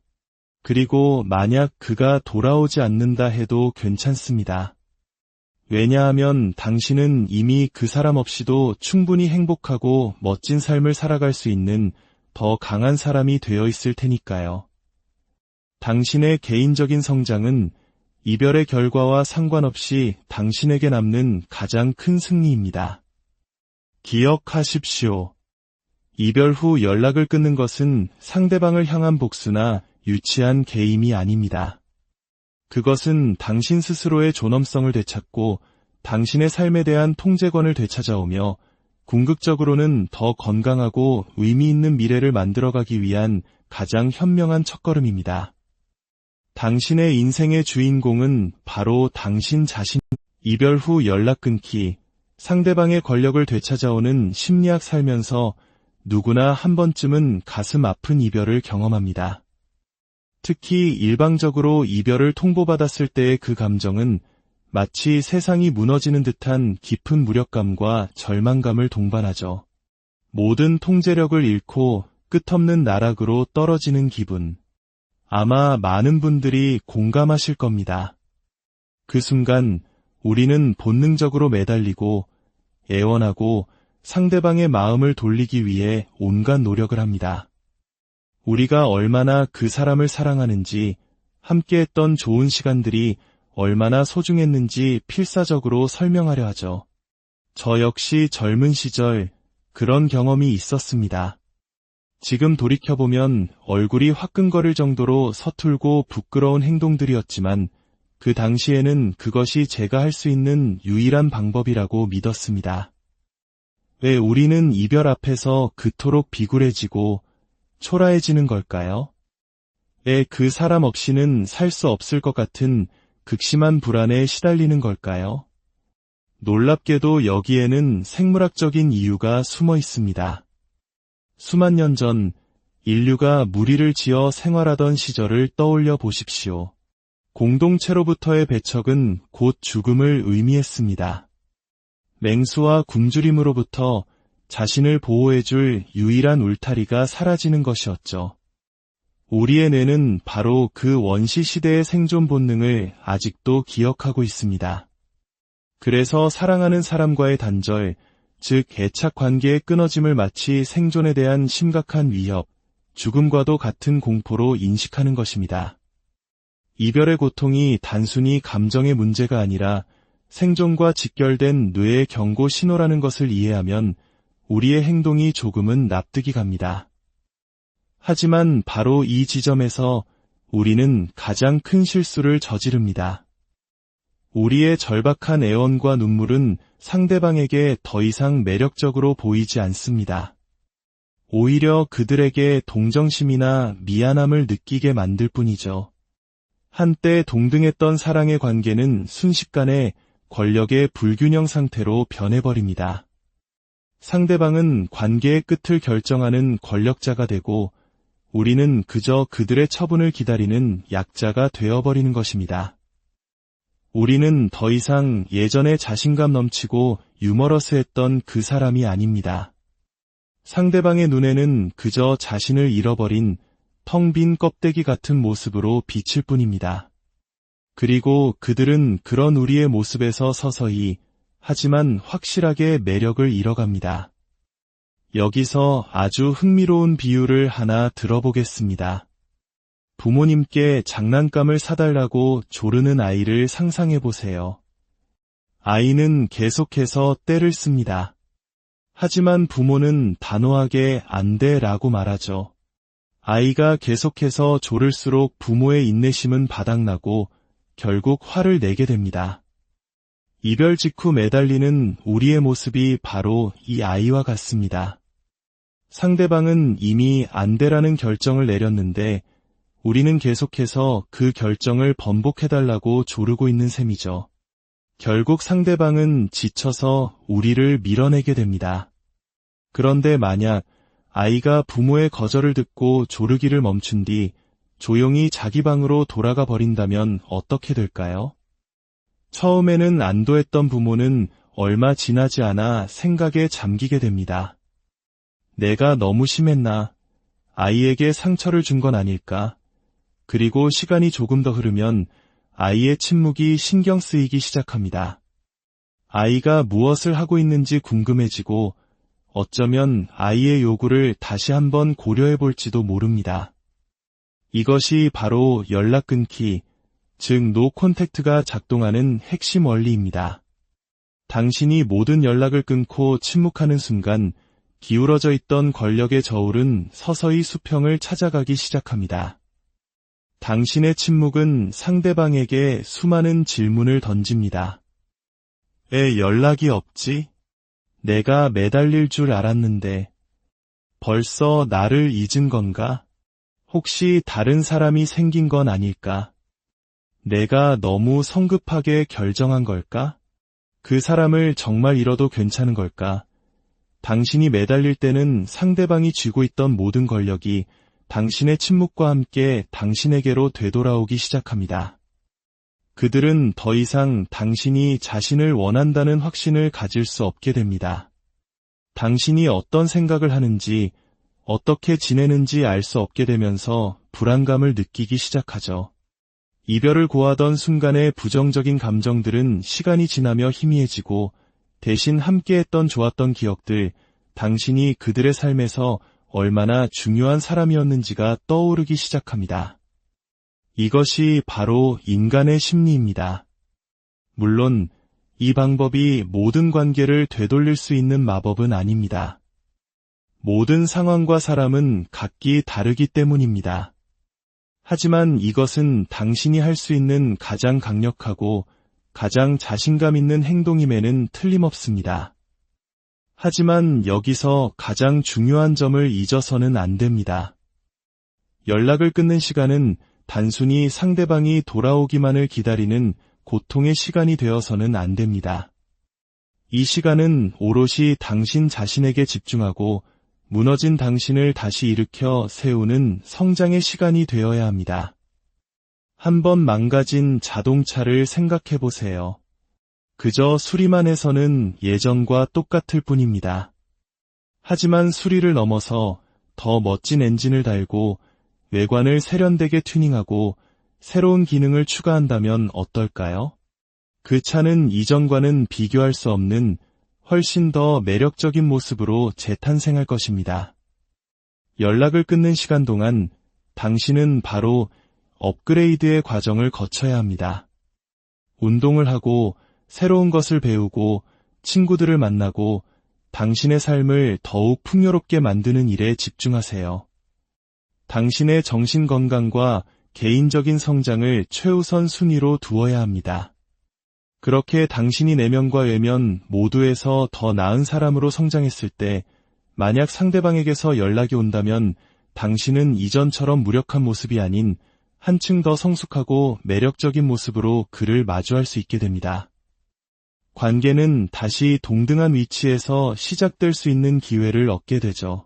그리고 만약 그가 돌아오지 않는다 해도 괜찮습니다. 왜냐하면 당신은 이미 그 사람 없이도 충분히 행복하고 멋진 삶을 살아갈 수 있는 더 강한 사람이 되어 있을 테니까요. 당신의 개인적인 성장은 이별의 결과와 상관없이 당신에게 남는 가장 큰 승리입니다. 기억하십시오. 이별 후 연락을 끊는 것은 상대방을 향한 복수나 유치한 개임이 아닙니다. 그것은 당신 스스로의 존엄성을 되찾고 당신의 삶에 대한 통제권을 되찾아오며 궁극적으로는 더 건강하고 의미 있는 미래를 만들어가기 위한 가장 현명한 첫걸음입니다. 당신의 인생의 주인공은 바로 당신 자신. 이별 후 연락 끊기, 상대방의 권력을 되찾아오는 심리학 살면서 누구나 한 번쯤은 가슴 아픈 이별을 경험합니다. 특히 일방적으로 이별을 통보받았을 때의 그 감정은 마치 세상이 무너지는 듯한 깊은 무력감과 절망감을 동반하죠. 모든 통제력을 잃고 끝없는 나락으로 떨어지는 기분. 아마 많은 분들이 공감하실 겁니다. 그 순간 우리는 본능적으로 매달리고 애원하고 상대방의 마음을 돌리기 위해 온갖 노력을 합니다. 우리가 얼마나 그 사람을 사랑하는지, 함께했던 좋은 시간들이 얼마나 소중했는지 필사적으로 설명하려 하죠. 저 역시 젊은 시절 그런 경험이 있었습니다. 지금 돌이켜보면 얼굴이 화끈거릴 정도로 서툴고 부끄러운 행동들이었지만 그 당시에는 그것이 제가 할 수 있는 유일한 방법이라고 믿었습니다. 왜 우리는 이별 앞에서 그토록 비굴해지고 초라해지는 걸까요? 왜 그 사람 없이는 살 수 없을 것 같은 극심한 불안에 시달리는 걸까요? 놀랍게도 여기에는 생물학적인 이유가 숨어 있습니다. 수만 년 전 인류가 무리를 지어 생활하던 시절을 떠올려 보십시오. 공동체로부터의 배척은 곧 죽음을 의미했습니다. 맹수와 굶주림으로부터 자신을 보호해줄 유일한 울타리가 사라지는 것이었죠. 우리의 뇌는 바로 그 원시 시대의 생존 본능을 아직도 기억하고 있습니다. 그래서 사랑하는 사람과의 단절, 즉 애착 관계의 끊어짐을 마치 생존에 대한 심각한 위협, 죽음과도 같은 공포로 인식하는 것입니다. 이별의 고통이 단순히 감정의 문제가 아니라 생존과 직결된 뇌의 경고 신호라는 것을 이해하면 우리의 행동이 조금은 납득이 갑니다. 하지만 바로 이 지점에서 우리는 가장 큰 실수를 저지릅니다. 우리의 절박한 애원과 눈물은 상대방에게 더 이상 매력적으로 보이지 않습니다. 오히려 그들에게 동정심이나 미안함을 느끼게 만들 뿐이죠. 한때 동등했던 사랑의 관계는 순식간에 권력의 불균형 상태로 변해버립니다. 상대방은 관계의 끝을 결정하는 권력자가 되고 우리는 그저 그들의 처분을 기다리는 약자가 되어버리는 것입니다. 우리는 더 이상 예전에 자신감 넘치고 유머러스했던 그 사람이 아닙니다. 상대방의 눈에는 그저 자신을 잃어버린 텅 빈 껍데기 같은 모습으로 비칠 뿐입니다. 그리고 그들은 그런 우리의 모습에서 서서히 하지만 확실하게 매력을 잃어갑니다. 여기서 아주 흥미로운 비유를 하나 들어보겠습니다. 부모님께 장난감을 사달라고 조르는 아이를 상상해 보세요. 아이는 계속해서 떼를 씁니다. 하지만 부모는 단호하게 안 돼라고 말하죠. 아이가 계속해서 조를수록 부모의 인내심은 바닥나고 결국 화를 내게 됩니다. 이별 직후 매달리는 우리의 모습이 바로 이 아이와 같습니다. 상대방은 이미 안 돼라는 결정을 내렸는데 우리는 계속해서 그 결정을 번복해달라고 조르고 있는 셈이죠. 결국 상대방은 지쳐서 우리를 밀어내게 됩니다. 그런데 만약 아이가 부모의 거절을 듣고 조르기를 멈춘 뒤 조용히 자기 방으로 돌아가 버린다면 어떻게 될까요? 처음에는 안도했던 부모는 얼마 지나지 않아 생각에 잠기게 됩니다. 내가 너무 심했나? 아이에게 상처를 준 건 아닐까? 그리고 시간이 조금 더 흐르면 아이의 침묵이 신경 쓰이기 시작합니다. 아이가 무엇을 하고 있는지 궁금해지고 어쩌면 아이의 요구를 다시 한번 고려해 볼지도 모릅니다. 이것이 바로 연락 끊기, 즉 노 콘택트가 작동하는 핵심 원리입니다. 당신이 모든 연락을 끊고 침묵하는 순간 기울어져 있던 권력의 저울은 서서히 수평을 찾아가기 시작합니다. 당신의 침묵은 상대방에게 수많은 질문을 던집니다. 왜 연락이 없지? 내가 매달릴 줄 알았는데 벌써 나를 잊은 건가? 혹시 다른 사람이 생긴 건 아닐까? 내가 너무 성급하게 결정한 걸까? 그 사람을 정말 잃어도 괜찮은 걸까? 당신이 매달릴 때는 상대방이 쥐고 있던 모든 권력이 당신의 침묵과 함께 당신에게로 되돌아오기 시작합니다. 그들은 더 이상 당신이 자신을 원한다는 확신을 가질 수 없게 됩니다. 당신이 어떤 생각을 하는지, 어떻게 지내는지 알 수 없게 되면서 불안감을 느끼기 시작하죠. 이별을 고하던 순간의 부정적인 감정들은 시간이 지나며 희미해지고 대신 함께했던 좋았던 기억들, 당신이 그들의 삶에서 얼마나 중요한 사람이었는지가 떠오르기 시작합니다. 이것이 바로 인간의 심리입니다. 물론 이 방법이 모든 관계를 되돌릴 수 있는 마법은 아닙니다. 모든 상황과 사람은 각기 다르기 때문입니다. 하지만 이것은 당신이 할 수 있는 가장 강력하고 가장 자신감 있는 행동임에는 틀림없습니다. 하지만 여기서 가장 중요한 점을 잊어서는 안 됩니다. 연락을 끊는 시간은 단순히 상대방이 돌아오기만을 기다리는 고통의 시간이 되어서는 안 됩니다. 이 시간은 오롯이 당신 자신에게 집중하고 무너진 당신을 다시 일으켜 세우는 성장의 시간이 되어야 합니다. 한번 망가진 자동차를 생각해 보세요. 그저 수리만 해서는 예전과 똑같을 뿐입니다. 하지만 수리를 넘어서 더 멋진 엔진을 달고 외관을 세련되게 튜닝하고 새로운 기능을 추가한다면 어떨까요? 그 차는 이전과는 비교할 수 없는 훨씬 더 매력적인 모습으로 재탄생할 것입니다. 연락을 끊는 시간 동안 당신은 바로 업그레이드의 과정을 거쳐야 합니다. 운동을 하고 새로운 것을 배우고 친구들을 만나고 당신의 삶을 더욱 풍요롭게 만드는 일에 집중하세요. 당신의 정신 건강과 개인적인 성장을 최우선 순위로 두어야 합니다. 그렇게 당신이 내면과 외면 모두에서 더 나은 사람으로 성장했을 때 만약 상대방에게서 연락이 온다면 당신은 이전처럼 무력한 모습이 아닌 한층 더 성숙하고 매력적인 모습으로 그를 마주할 수 있게 됩니다. 관계는 다시 동등한 위치에서 시작될 수 있는 기회를 얻게 되죠.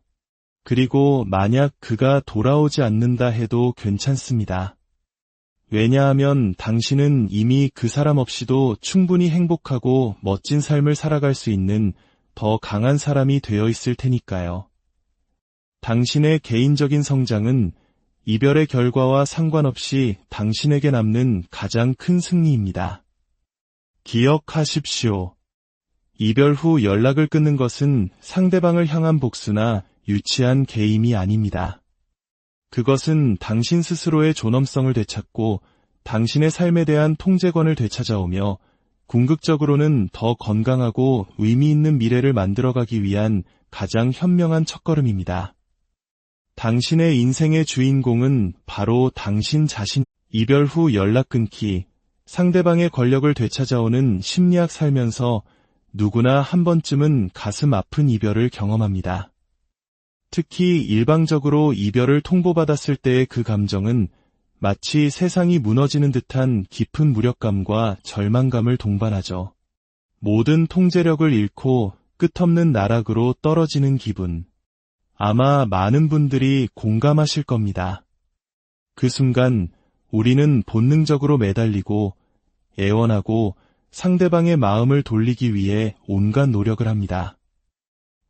그리고 만약 그가 돌아오지 않는다 해도 괜찮습니다. 왜냐하면 당신은 이미 그 사람 없이도 충분히 행복하고 멋진 삶을 살아갈 수 있는 더 강한 사람이 되어 있을 테니까요. 당신의 개인적인 성장은 이별의 결과와 상관없이 당신에게 남는 가장 큰 승리입니다. 기억하십시오. 이별 후 연락을 끊는 것은 상대방을 향한 복수나 유치한 개임이 아닙니다. 그것은 당신 스스로의 존엄성을 되찾고 당신의 삶에 대한 통제권을 되찾아오며 궁극적으로는 더 건강하고 의미 있는 미래를 만들어가기 위한 가장 현명한 첫걸음입니다. 당신의 인생의 주인공은 바로 당신 자신. 이별 후 연락 끊기, 상대방의 권력을 되찾아오는 심리학 살면서 누구나 한 번쯤은 가슴 아픈 이별을 경험합니다. 특히 일방적으로 이별을 통보받았을 때의 그 감정은 마치 세상이 무너지는 듯한 깊은 무력감과 절망감을 동반하죠. 모든 통제력을 잃고 끝없는 나락으로 떨어지는 기분. 아마 많은 분들이 공감하실 겁니다. 그 순간 우리는 본능적으로 매달리고 애원하고 상대방의 마음을 돌리기 위해 온갖 노력을 합니다.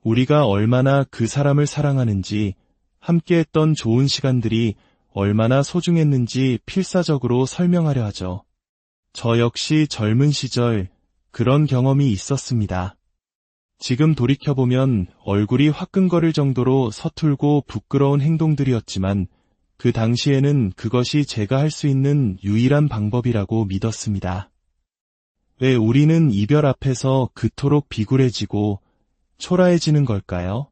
우리가 얼마나 그 사람을 사랑하는지, 함께했던 좋은 시간들이 얼마나 소중했는지 필사적으로 설명하려 하죠. 저 역시 젊은 시절 그런 경험이 있었습니다. 지금 돌이켜보면 얼굴이 화끈거릴 정도로 서툴고 부끄러운 행동들이었지만 그 당시에는 그것이 제가 할 수 있는 유일한 방법이라고 믿었습니다. 왜 우리는 이별 앞에서 그토록 비굴해지고 초라해지는 걸까요?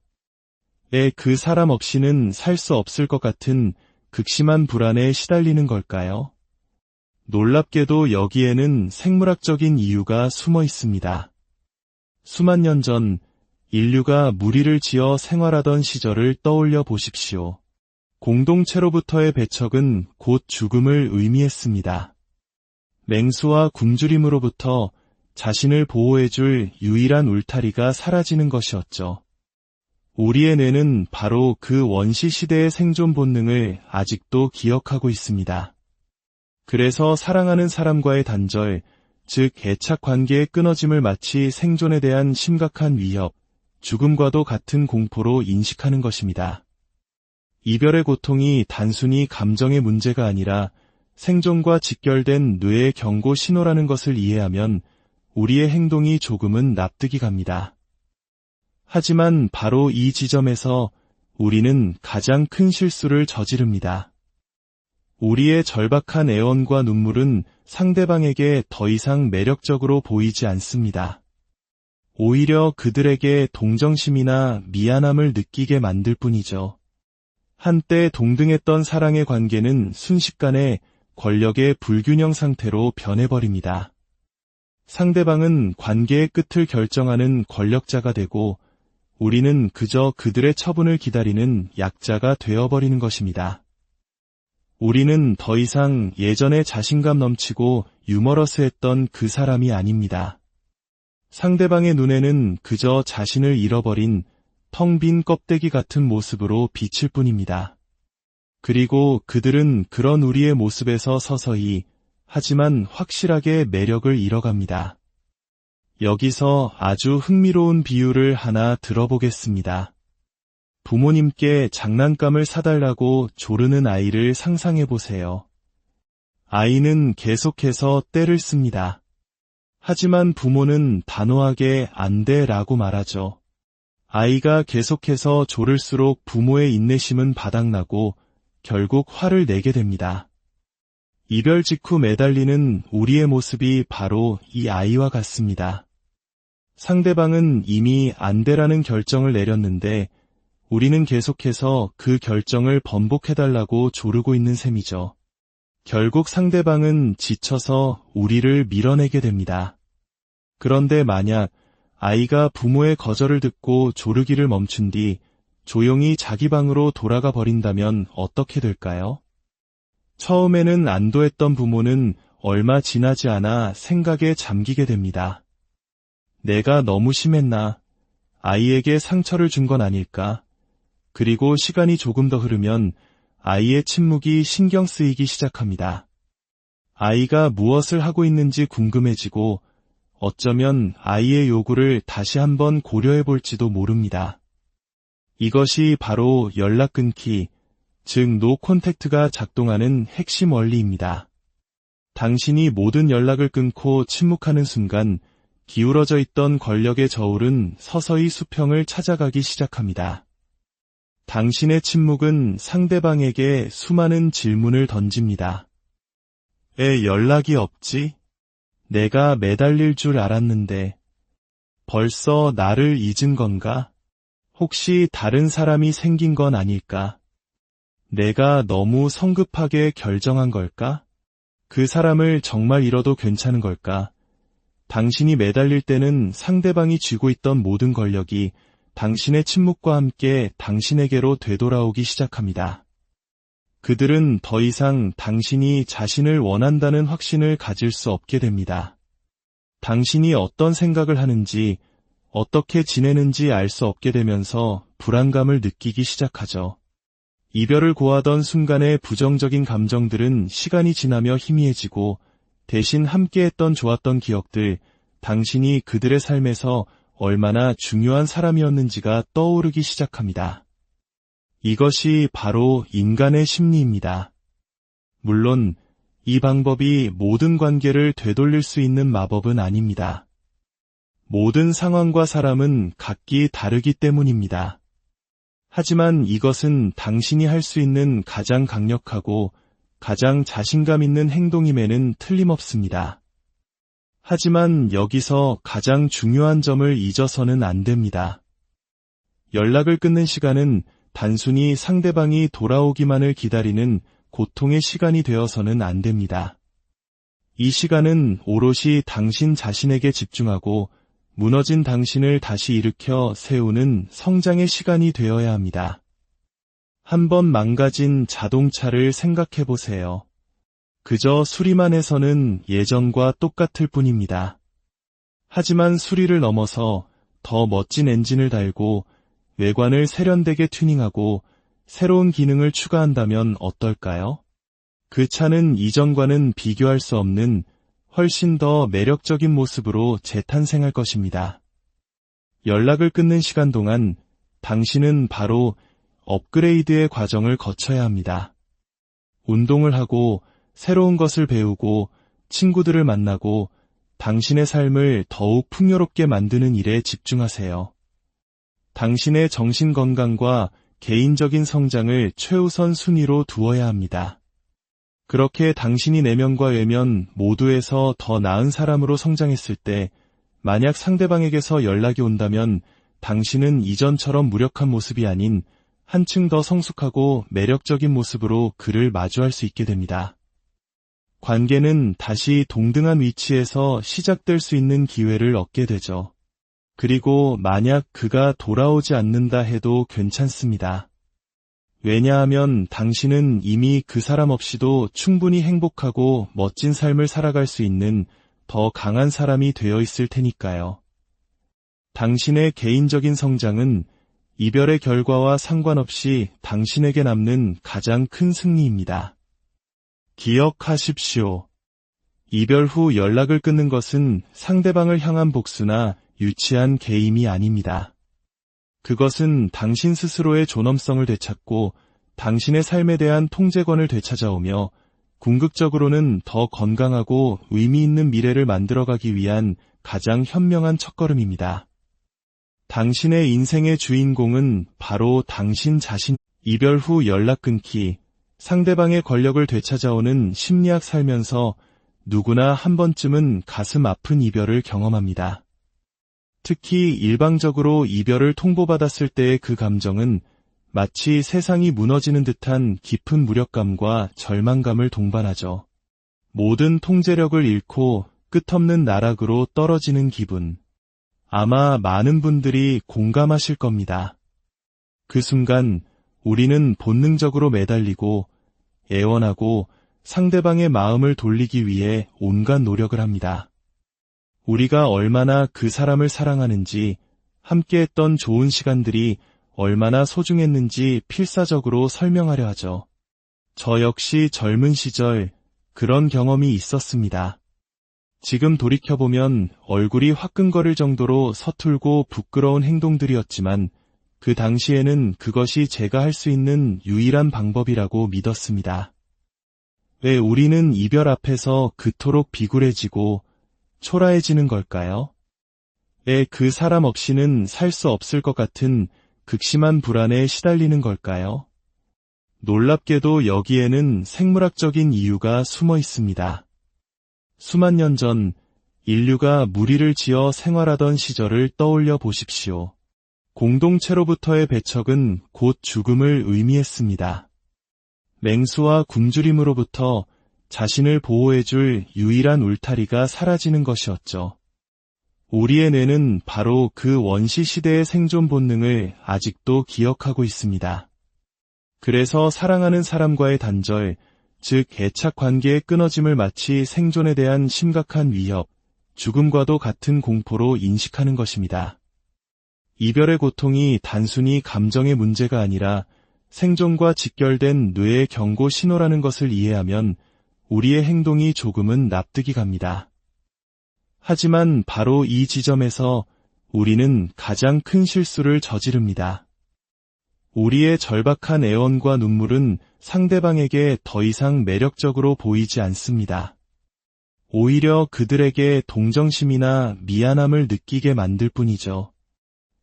왜 그 사람 없이는 살 수 없을 것 같은 극심한 불안에 시달리는 걸까요? 놀랍게도 여기에는 생물학적인 이유가 숨어 있습니다. 수만 년 전 인류가 무리를 지어 생활하던 시절을 떠올려 보십시오. 공동체로부터의 배척은 곧 죽음을 의미했습니다. 맹수와 굶주림으로부터 자신을 보호해줄 유일한 울타리가 사라지는 것이었죠. 우리의 뇌는 바로 그 원시 시대의 생존 본능을 아직도 기억하고 있습니다. 그래서 사랑하는 사람과의 단절, 즉 애착 관계의 끊어짐을 마치 생존에 대한 심각한 위협, 죽음과도 같은 공포로 인식하는 것입니다. 이별의 고통이 단순히 감정의 문제가 아니라 생존과 직결된 뇌의 경고 신호라는 것을 이해하면 우리의 행동이 조금은 납득이 갑니다. 하지만 바로 이 지점에서 우리는 가장 큰 실수를 저지릅니다. 우리의 절박한 애원과 눈물은 상대방에게 더 이상 매력적으로 보이지 않습니다. 오히려 그들에게 동정심이나 미안함을 느끼게 만들 뿐이죠. 한때 동등했던 사랑의 관계는 순식간에 권력의 불균형 상태로 변해버립니다. 상대방은 관계의 끝을 결정하는 권력자가 되고 우리는 그저 그들의 처분을 기다리는 약자가 되어버리는 것입니다. 우리는 더 이상 예전에 자신감 넘치고 유머러스했던 그 사람이 아닙니다. 상대방의 눈에는 그저 자신을 잃어버린 텅 빈 껍데기 같은 모습으로 비칠 뿐입니다. 그리고 그들은 그런 우리의 모습에서 서서히 하지만 확실하게 매력을 잃어갑니다. 여기서 아주 흥미로운 비유를 하나 들어보겠습니다. 부모님께 장난감을 사달라고 조르는 아이를 상상해 보세요. 아이는 계속해서 떼를 씁니다. 하지만 부모는 단호하게 안 돼 라고 말하죠. 아이가 계속해서 조를수록 부모의 인내심은 바닥나고 결국 화를 내게 됩니다. 이별 직후 매달리는 우리의 모습이 바로 이 아이와 같습니다. 상대방은 이미 안 돼라는 결정을 내렸는데 우리는 계속해서 그 결정을 번복해달라고 조르고 있는 셈이죠. 결국 상대방은 지쳐서 우리를 밀어내게 됩니다. 그런데 만약 아이가 부모의 거절을 듣고 조르기를 멈춘 뒤 조용히 자기 방으로 돌아가 버린다면 어떻게 될까요? 처음에는 안도했던 부모는 얼마 지나지 않아 생각에 잠기게 됩니다. 내가 너무 심했나? 아이에게 상처를 준 건 아닐까? 그리고 시간이 조금 더 흐르면 아이의 침묵이 신경 쓰이기 시작합니다. 아이가 무엇을 하고 있는지 궁금해지고 어쩌면 아이의 요구를 다시 한번 고려해 볼지도 모릅니다. 이것이 바로 연락 끊기, 즉 노 콘택트가 작동하는 핵심 원리입니다. 당신이 모든 연락을 끊고 침묵하는 순간 기울어져 있던 권력의 저울은 서서히 수평을 찾아가기 시작합니다. 당신의 침묵은 상대방에게 수많은 질문을 던집니다. 왜 연락이 없지? 내가 매달릴 줄 알았는데. 벌써 나를 잊은 건가? 혹시 다른 사람이 생긴 건 아닐까? 내가 너무 성급하게 결정한 걸까? 그 사람을 정말 잃어도 괜찮은 걸까? 당신이 매달릴 때는 상대방이 쥐고 있던 모든 권력이 당신의 침묵과 함께 당신에게로 되돌아오기 시작합니다. 그들은 더 이상 당신이 자신을 원한다는 확신을 가질 수 없게 됩니다. 당신이 어떤 생각을 하는지, 어떻게 지내는지 알 수 없게 되면서 불안감을 느끼기 시작하죠. 이별을 고하던 순간의 부정적인 감정들은 시간이 지나며 희미해지고 대신 함께했던 좋았던 기억들, 당신이 그들의 삶에서 얼마나 중요한 사람이었는지가 떠오르기 시작합니다. 이것이 바로 인간의 심리입니다. 물론 이 방법이 모든 관계를 되돌릴 수 있는 마법은 아닙니다. 모든 상황과 사람은 각기 다르기 때문입니다. 하지만 이것은 당신이 할 수 있는 가장 강력하고 가장 자신감 있는 행동임에는 틀림없습니다. 하지만 여기서 가장 중요한 점을 잊어서는 안 됩니다. 연락을 끊는 시간은 단순히 상대방이 돌아오기만을 기다리는 고통의 시간이 되어서는 안 됩니다. 이 시간은 오롯이 당신 자신에게 집중하고 무너진 당신을 다시 일으켜 세우는 성장의 시간이 되어야 합니다. 한번 망가진 자동차를 생각해 보세요. 그저 수리만 해서는 예전과 똑같을 뿐입니다. 하지만 수리를 넘어서 더 멋진 엔진을 달고 외관을 세련되게 튜닝하고 새로운 기능을 추가한다면 어떨까요? 그 차는 이전과는 비교할 수 없는 훨씬 더 매력적인 모습으로 재탄생할 것입니다. 연락을 끊는 시간 동안 당신은 바로 업그레이드의 과정을 거쳐야 합니다. 운동을 하고 새로운 것을 배우고 친구들을 만나고 당신의 삶을 더욱 풍요롭게 만드는 일에 집중하세요. 당신의 정신 건강과 개인적인 성장을 최우선 순위로 두어야 합니다. 그렇게 당신이 내면과 외면 모두에서 더 나은 사람으로 성장했을 때 만약 상대방에게서 연락이 온다면 당신은 이전처럼 무력한 모습이 아닌 한층 더 성숙하고 매력적인 모습으로 그를 마주할 수 있게 됩니다. 관계는 다시 동등한 위치에서 시작될 수 있는 기회를 얻게 되죠. 그리고 만약 그가 돌아오지 않는다 해도 괜찮습니다. 왜냐하면 당신은 이미 그 사람 없이도 충분히 행복하고 멋진 삶을 살아갈 수 있는 더 강한 사람이 되어 있을 테니까요. 당신의 개인적인 성장은 이별의 결과와 상관없이 당신에게 남는 가장 큰 승리입니다. 기억하십시오. 이별 후 연락을 끊는 것은 상대방을 향한 복수나 유치한 개임이 아닙니다. 그것은 당신 스스로의 존엄성을 되찾고 당신의 삶에 대한 통제권을 되찾아오며 궁극적으로는 더 건강하고 의미 있는 미래를 만들어가기 위한 가장 현명한 첫걸음입니다. 당신의 인생의 주인공은 바로 당신 자신. 이별 후 연락 끊기, 상대방의 권력을 되찾아오는 심리학. 살면서 누구나 한 번쯤은 가슴 아픈 이별을 경험합니다. 특히 일방적으로 이별을 통보받았을 때의 그 감정은 마치 세상이 무너지는 듯한 깊은 무력감과 절망감을 동반하죠. 모든 통제력을 잃고 끝없는 나락으로 떨어지는 기분. 아마 많은 분들이 공감하실 겁니다. 그 순간 우리는 본능적으로 매달리고 애원하고 상대방의 마음을 돌리기 위해 온갖 노력을 합니다. 우리가 얼마나 그 사람을 사랑하는지, 함께했던 좋은 시간들이 얼마나 소중했는지 필사적으로 설명하려 하죠. 저 역시 젊은 시절 그런 경험이 있었습니다. 지금 돌이켜보면 얼굴이 화끈거릴 정도로 서툴고 부끄러운 행동들이었지만 그 당시에는 그것이 제가 할 수 있는 유일한 방법이라고 믿었습니다. 왜 우리는 이별 앞에서 그토록 비굴해지고 초라해지는 걸까요? 왜 그 사람 없이는 살 수 없을 것 같은 극심한 불안에 시달리는 걸까요? 놀랍게도 여기에는 생물학적인 이유가 숨어 있습니다. 수만 년 전 인류가 무리를 지어 생활하던 시절을 떠올려 보십시오. 공동체로부터의 배척은 곧 죽음을 의미했습니다. 맹수와 굶주림으로부터 자신을 보호해줄 유일한 울타리가 사라지는 것이었죠. 우리의 뇌는 바로 그 원시 시대의 생존 본능을 아직도 기억하고 있습니다. 그래서 사랑하는 사람과의 단절, 즉 애착 관계의 끊어짐을 마치 생존에 대한 심각한 위협, 죽음과도 같은 공포로 인식하는 것입니다. 이별의 고통이 단순히 감정의 문제가 아니라 생존과 직결된 뇌의 경고 신호라는 것을 이해하면 우리의 행동이 조금은 납득이 갑니다. 하지만 바로 이 지점에서 우리는 가장 큰 실수를 저지릅니다. 우리의 절박한 애원과 눈물은 상대방에게 더 이상 매력적으로 보이지 않습니다. 오히려 그들에게 동정심이나 미안함을 느끼게 만들 뿐이죠.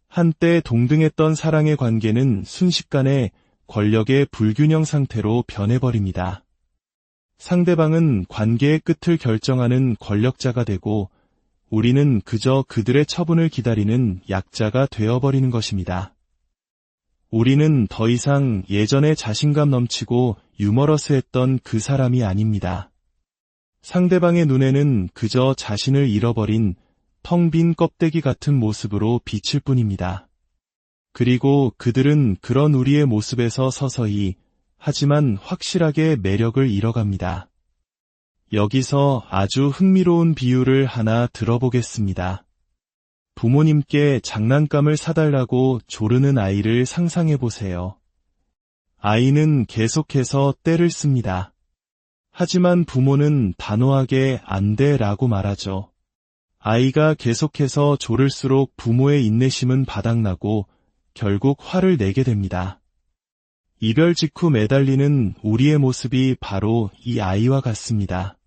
한때 동등했던 사랑의 관계는 순식간에 권력의 불균형 상태로 변해버립니다. 상대방은 관계의 끝을 결정하는 권력자가 되고 우리는 그저 그들의 처분을 기다리는 약자가 되어버리는 것입니다. 우리는 더 이상 예전에 자신감 넘치고 유머러스했던 그 사람이 아닙니다. 상대방의 눈에는 그저 자신을 잃어버린 텅 빈 껍데기 같은 모습으로 비칠 뿐입니다. 그리고 그들은 그런 우리의 모습에서 서서히 하지만 확실하게 매력을 잃어갑니다. 여기서 아주 흥미로운 비유를 하나 들어보겠습니다. 부모님께 장난감을 사달라고 조르는 아이를 상상해보세요. 아이는 계속해서 떼를 씁니다. 하지만 부모는 단호하게 안 돼 라고 말하죠. 아이가 계속해서 조를수록 부모의 인내심은 바닥나고 결국 화를 내게 됩니다. 이별 직후 매달리는 우리의 모습이 바로 이 아이와 같습니다.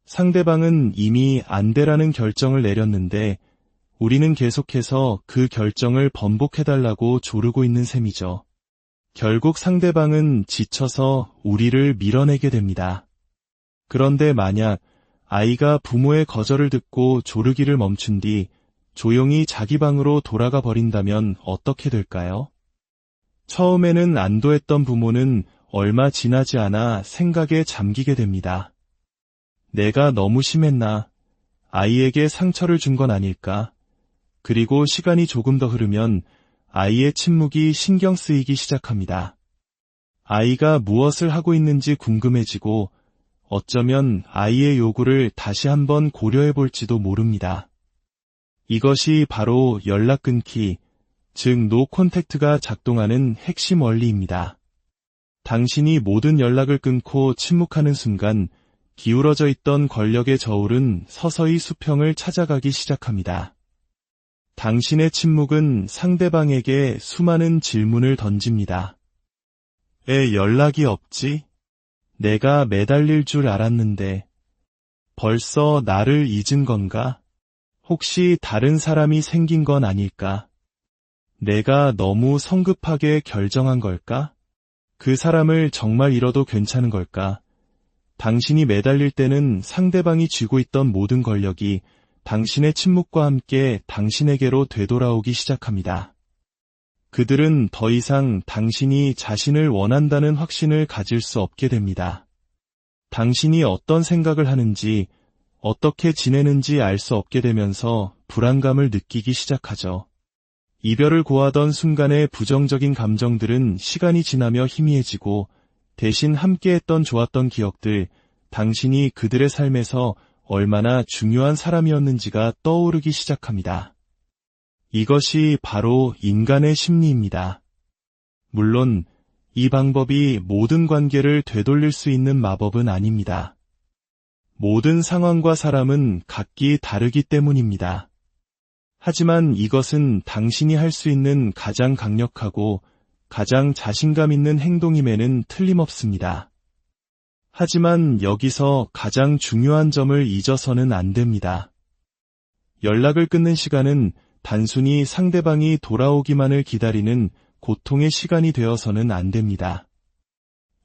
상대방은 이미 안 돼라는 결정을 내렸는데 우리는 계속해서 그 결정을 번복해달라고 조르고 있는 셈이죠. 결국 상대방은 지쳐서 우리를 밀어내게 됩니다. 그런데 만약 아이가 부모의 거절을 듣고 조르기를 멈춘 뒤 조용히 자기 방으로 돌아가 버린다면 어떻게 될까요? 처음에는 안도했던 부모는 얼마 지나지 않아 생각에 잠기게 됩니다. 내가 너무 심했나? 아이에게 상처를 준 건 아닐까? 그리고 시간이 조금 더 흐르면 아이의 침묵이 신경 쓰이기 시작합니다. 아이가 무엇을 하고 있는지 궁금해지고 어쩌면 아이의 요구를 다시 한번 고려해 볼지도 모릅니다. 이것이 바로 연락 끊기, 즉 노 콘택트가 작동하는 핵심 원리입니다. 당신이 모든 연락을 끊고 침묵하는 순간 기울어져 있던 권력의 저울은 서서히 수평을 찾아가기 시작합니다. 당신의 침묵은 상대방에게 수많은 질문을 던집니다. 왜 연락이 없지? 내가 매달릴 줄 알았는데 벌써 나를 잊은 건가? 혹시 다른 사람이 생긴 건 아닐까? 내가 너무 성급하게 결정한 걸까? 그 사람을 정말 잃어도 괜찮은 걸까? 당신이 매달릴 때는 상대방이 쥐고 있던 모든 권력이 당신의 침묵과 함께 당신에게로 되돌아오기 시작합니다. 그들은 더 이상 당신이 자신을 원한다는 확신을 가질 수 없게 됩니다. 당신이 어떤 생각을 하는지, 어떻게 지내는지 알 수 없게 되면서 불안감을 느끼기 시작하죠. 이별을 고하던 순간의 부정적인 감정들은 시간이 지나며 희미해지고 대신 함께했던 좋았던 기억들, 당신이 그들의 삶에서 얼마나 중요한 사람이었는지가 떠오르기 시작합니다. 이것이 바로 인간의 심리입니다. 물론 이 방법이 모든 관계를 되돌릴 수 있는 마법은 아닙니다. 모든 상황과 사람은 각기 다르기 때문입니다. 하지만 이것은 당신이 할 수 있는 가장 강력하고 가장 자신감 있는 행동임에는 틀림없습니다. 하지만 여기서 가장 중요한 점을 잊어서는 안 됩니다. 연락을 끊는 시간은 단순히 상대방이 돌아오기만을 기다리는 고통의 시간이 되어서는 안 됩니다.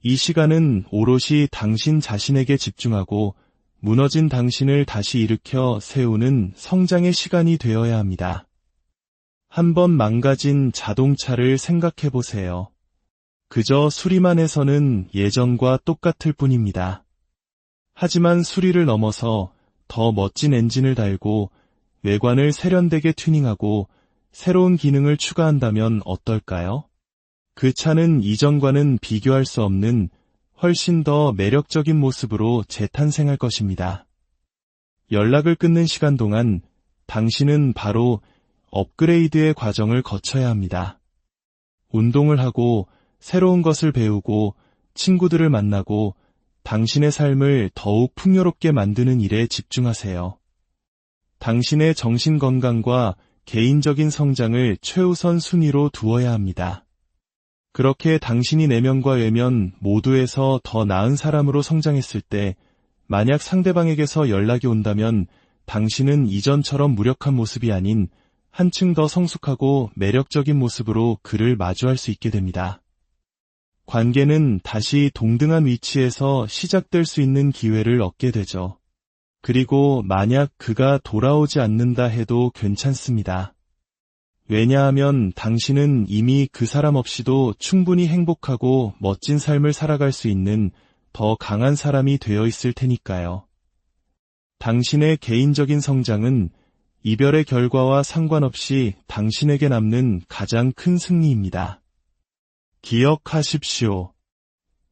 이 시간은 오롯이 당신 자신에게 집중하고 무너진 당신을 다시 일으켜 세우는 성장의 시간이 되어야 합니다. 한번 망가진 자동차를 생각해 보세요. 그저 수리만 해서는 예전과 똑같을 뿐입니다. 하지만 수리를 넘어서 더 멋진 엔진을 달고 외관을 세련되게 튜닝하고 새로운 기능을 추가한다면 어떨까요? 그 차는 이전과는 비교할 수 없는 훨씬 더 매력적인 모습으로 재탄생할 것입니다. 연락을 끊는 시간 동안 당신은 바로 업그레이드의 과정을 거쳐야 합니다. 운동을 하고 새로운 것을 배우고 친구들을 만나고 당신의 삶을 더욱 풍요롭게 만드는 일에 집중하세요. 당신의 정신 건강과 개인적인 성장을 최우선 순위로 두어야 합니다. 그렇게 당신이 내면과 외면 모두에서 더 나은 사람으로 성장했을 때 만약 상대방에게서 연락이 온다면 당신은 이전처럼 무력한 모습이 아닌 한층 더 성숙하고 매력적인 모습으로 그를 마주할 수 있게 됩니다. 관계는 다시 동등한 위치에서 시작될 수 있는 기회를 얻게 되죠. 그리고 만약 그가 돌아오지 않는다 해도 괜찮습니다. 왜냐하면 당신은 이미 그 사람 없이도 충분히 행복하고 멋진 삶을 살아갈 수 있는 더 강한 사람이 되어 있을 테니까요. 당신의 개인적인 성장은 이별의 결과와 상관없이 당신에게 남는 가장 큰 승리입니다. 기억하십시오.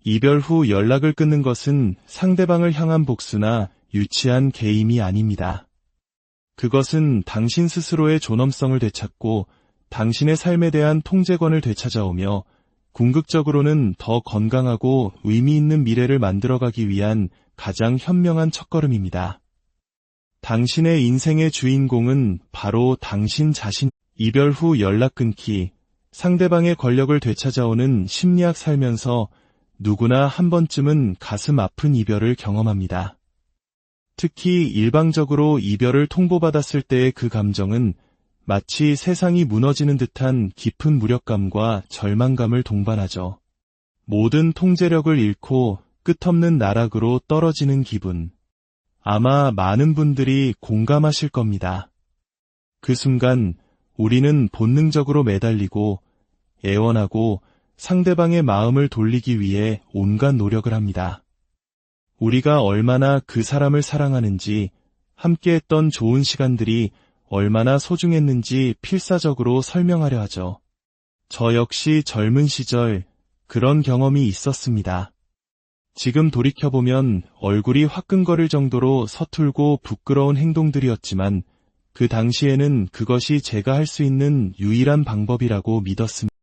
이별 후 연락을 끊는 것은 상대방을 향한 복수나 유치한 개임이 아닙니다. 그것은 당신 스스로의 존엄성을 되찾고 당신의 삶에 대한 통제권을 되찾아오며 궁극적으로는 더 건강하고 의미 있는 미래를 만들어가기 위한 가장 현명한 첫걸음입니다. 당신의 인생의 주인공은 바로 당신 자신. 이별 후 연락 끊기, 상대방의 권력을 되찾아오는 심리학 살면서 누구나 한 번쯤은 가슴 아픈 이별을 경험합니다. 특히 일방적으로 이별을 통보받았을 때의 그 감정은 마치 세상이 무너지는 듯한 깊은 무력감과 절망감을 동반하죠. 모든 통제력을 잃고 끝없는 나락으로 떨어지는 기분. 아마 많은 분들이 공감하실 겁니다. 그 순간 우리는 본능적으로 매달리고 애원하고 상대방의 마음을 돌리기 위해 온갖 노력을 합니다. 우리가 얼마나 그 사람을 사랑하는지, 함께했던 좋은 시간들이 얼마나 소중했는지 필사적으로 설명하려 하죠. 저 역시 젊은 시절 그런 경험이 있었습니다. 지금 돌이켜보면 얼굴이 화끈거릴 정도로 서툴고 부끄러운 행동들이었지만 그 당시에는 그것이 제가 할 수 있는 유일한 방법이라고 믿었습니다.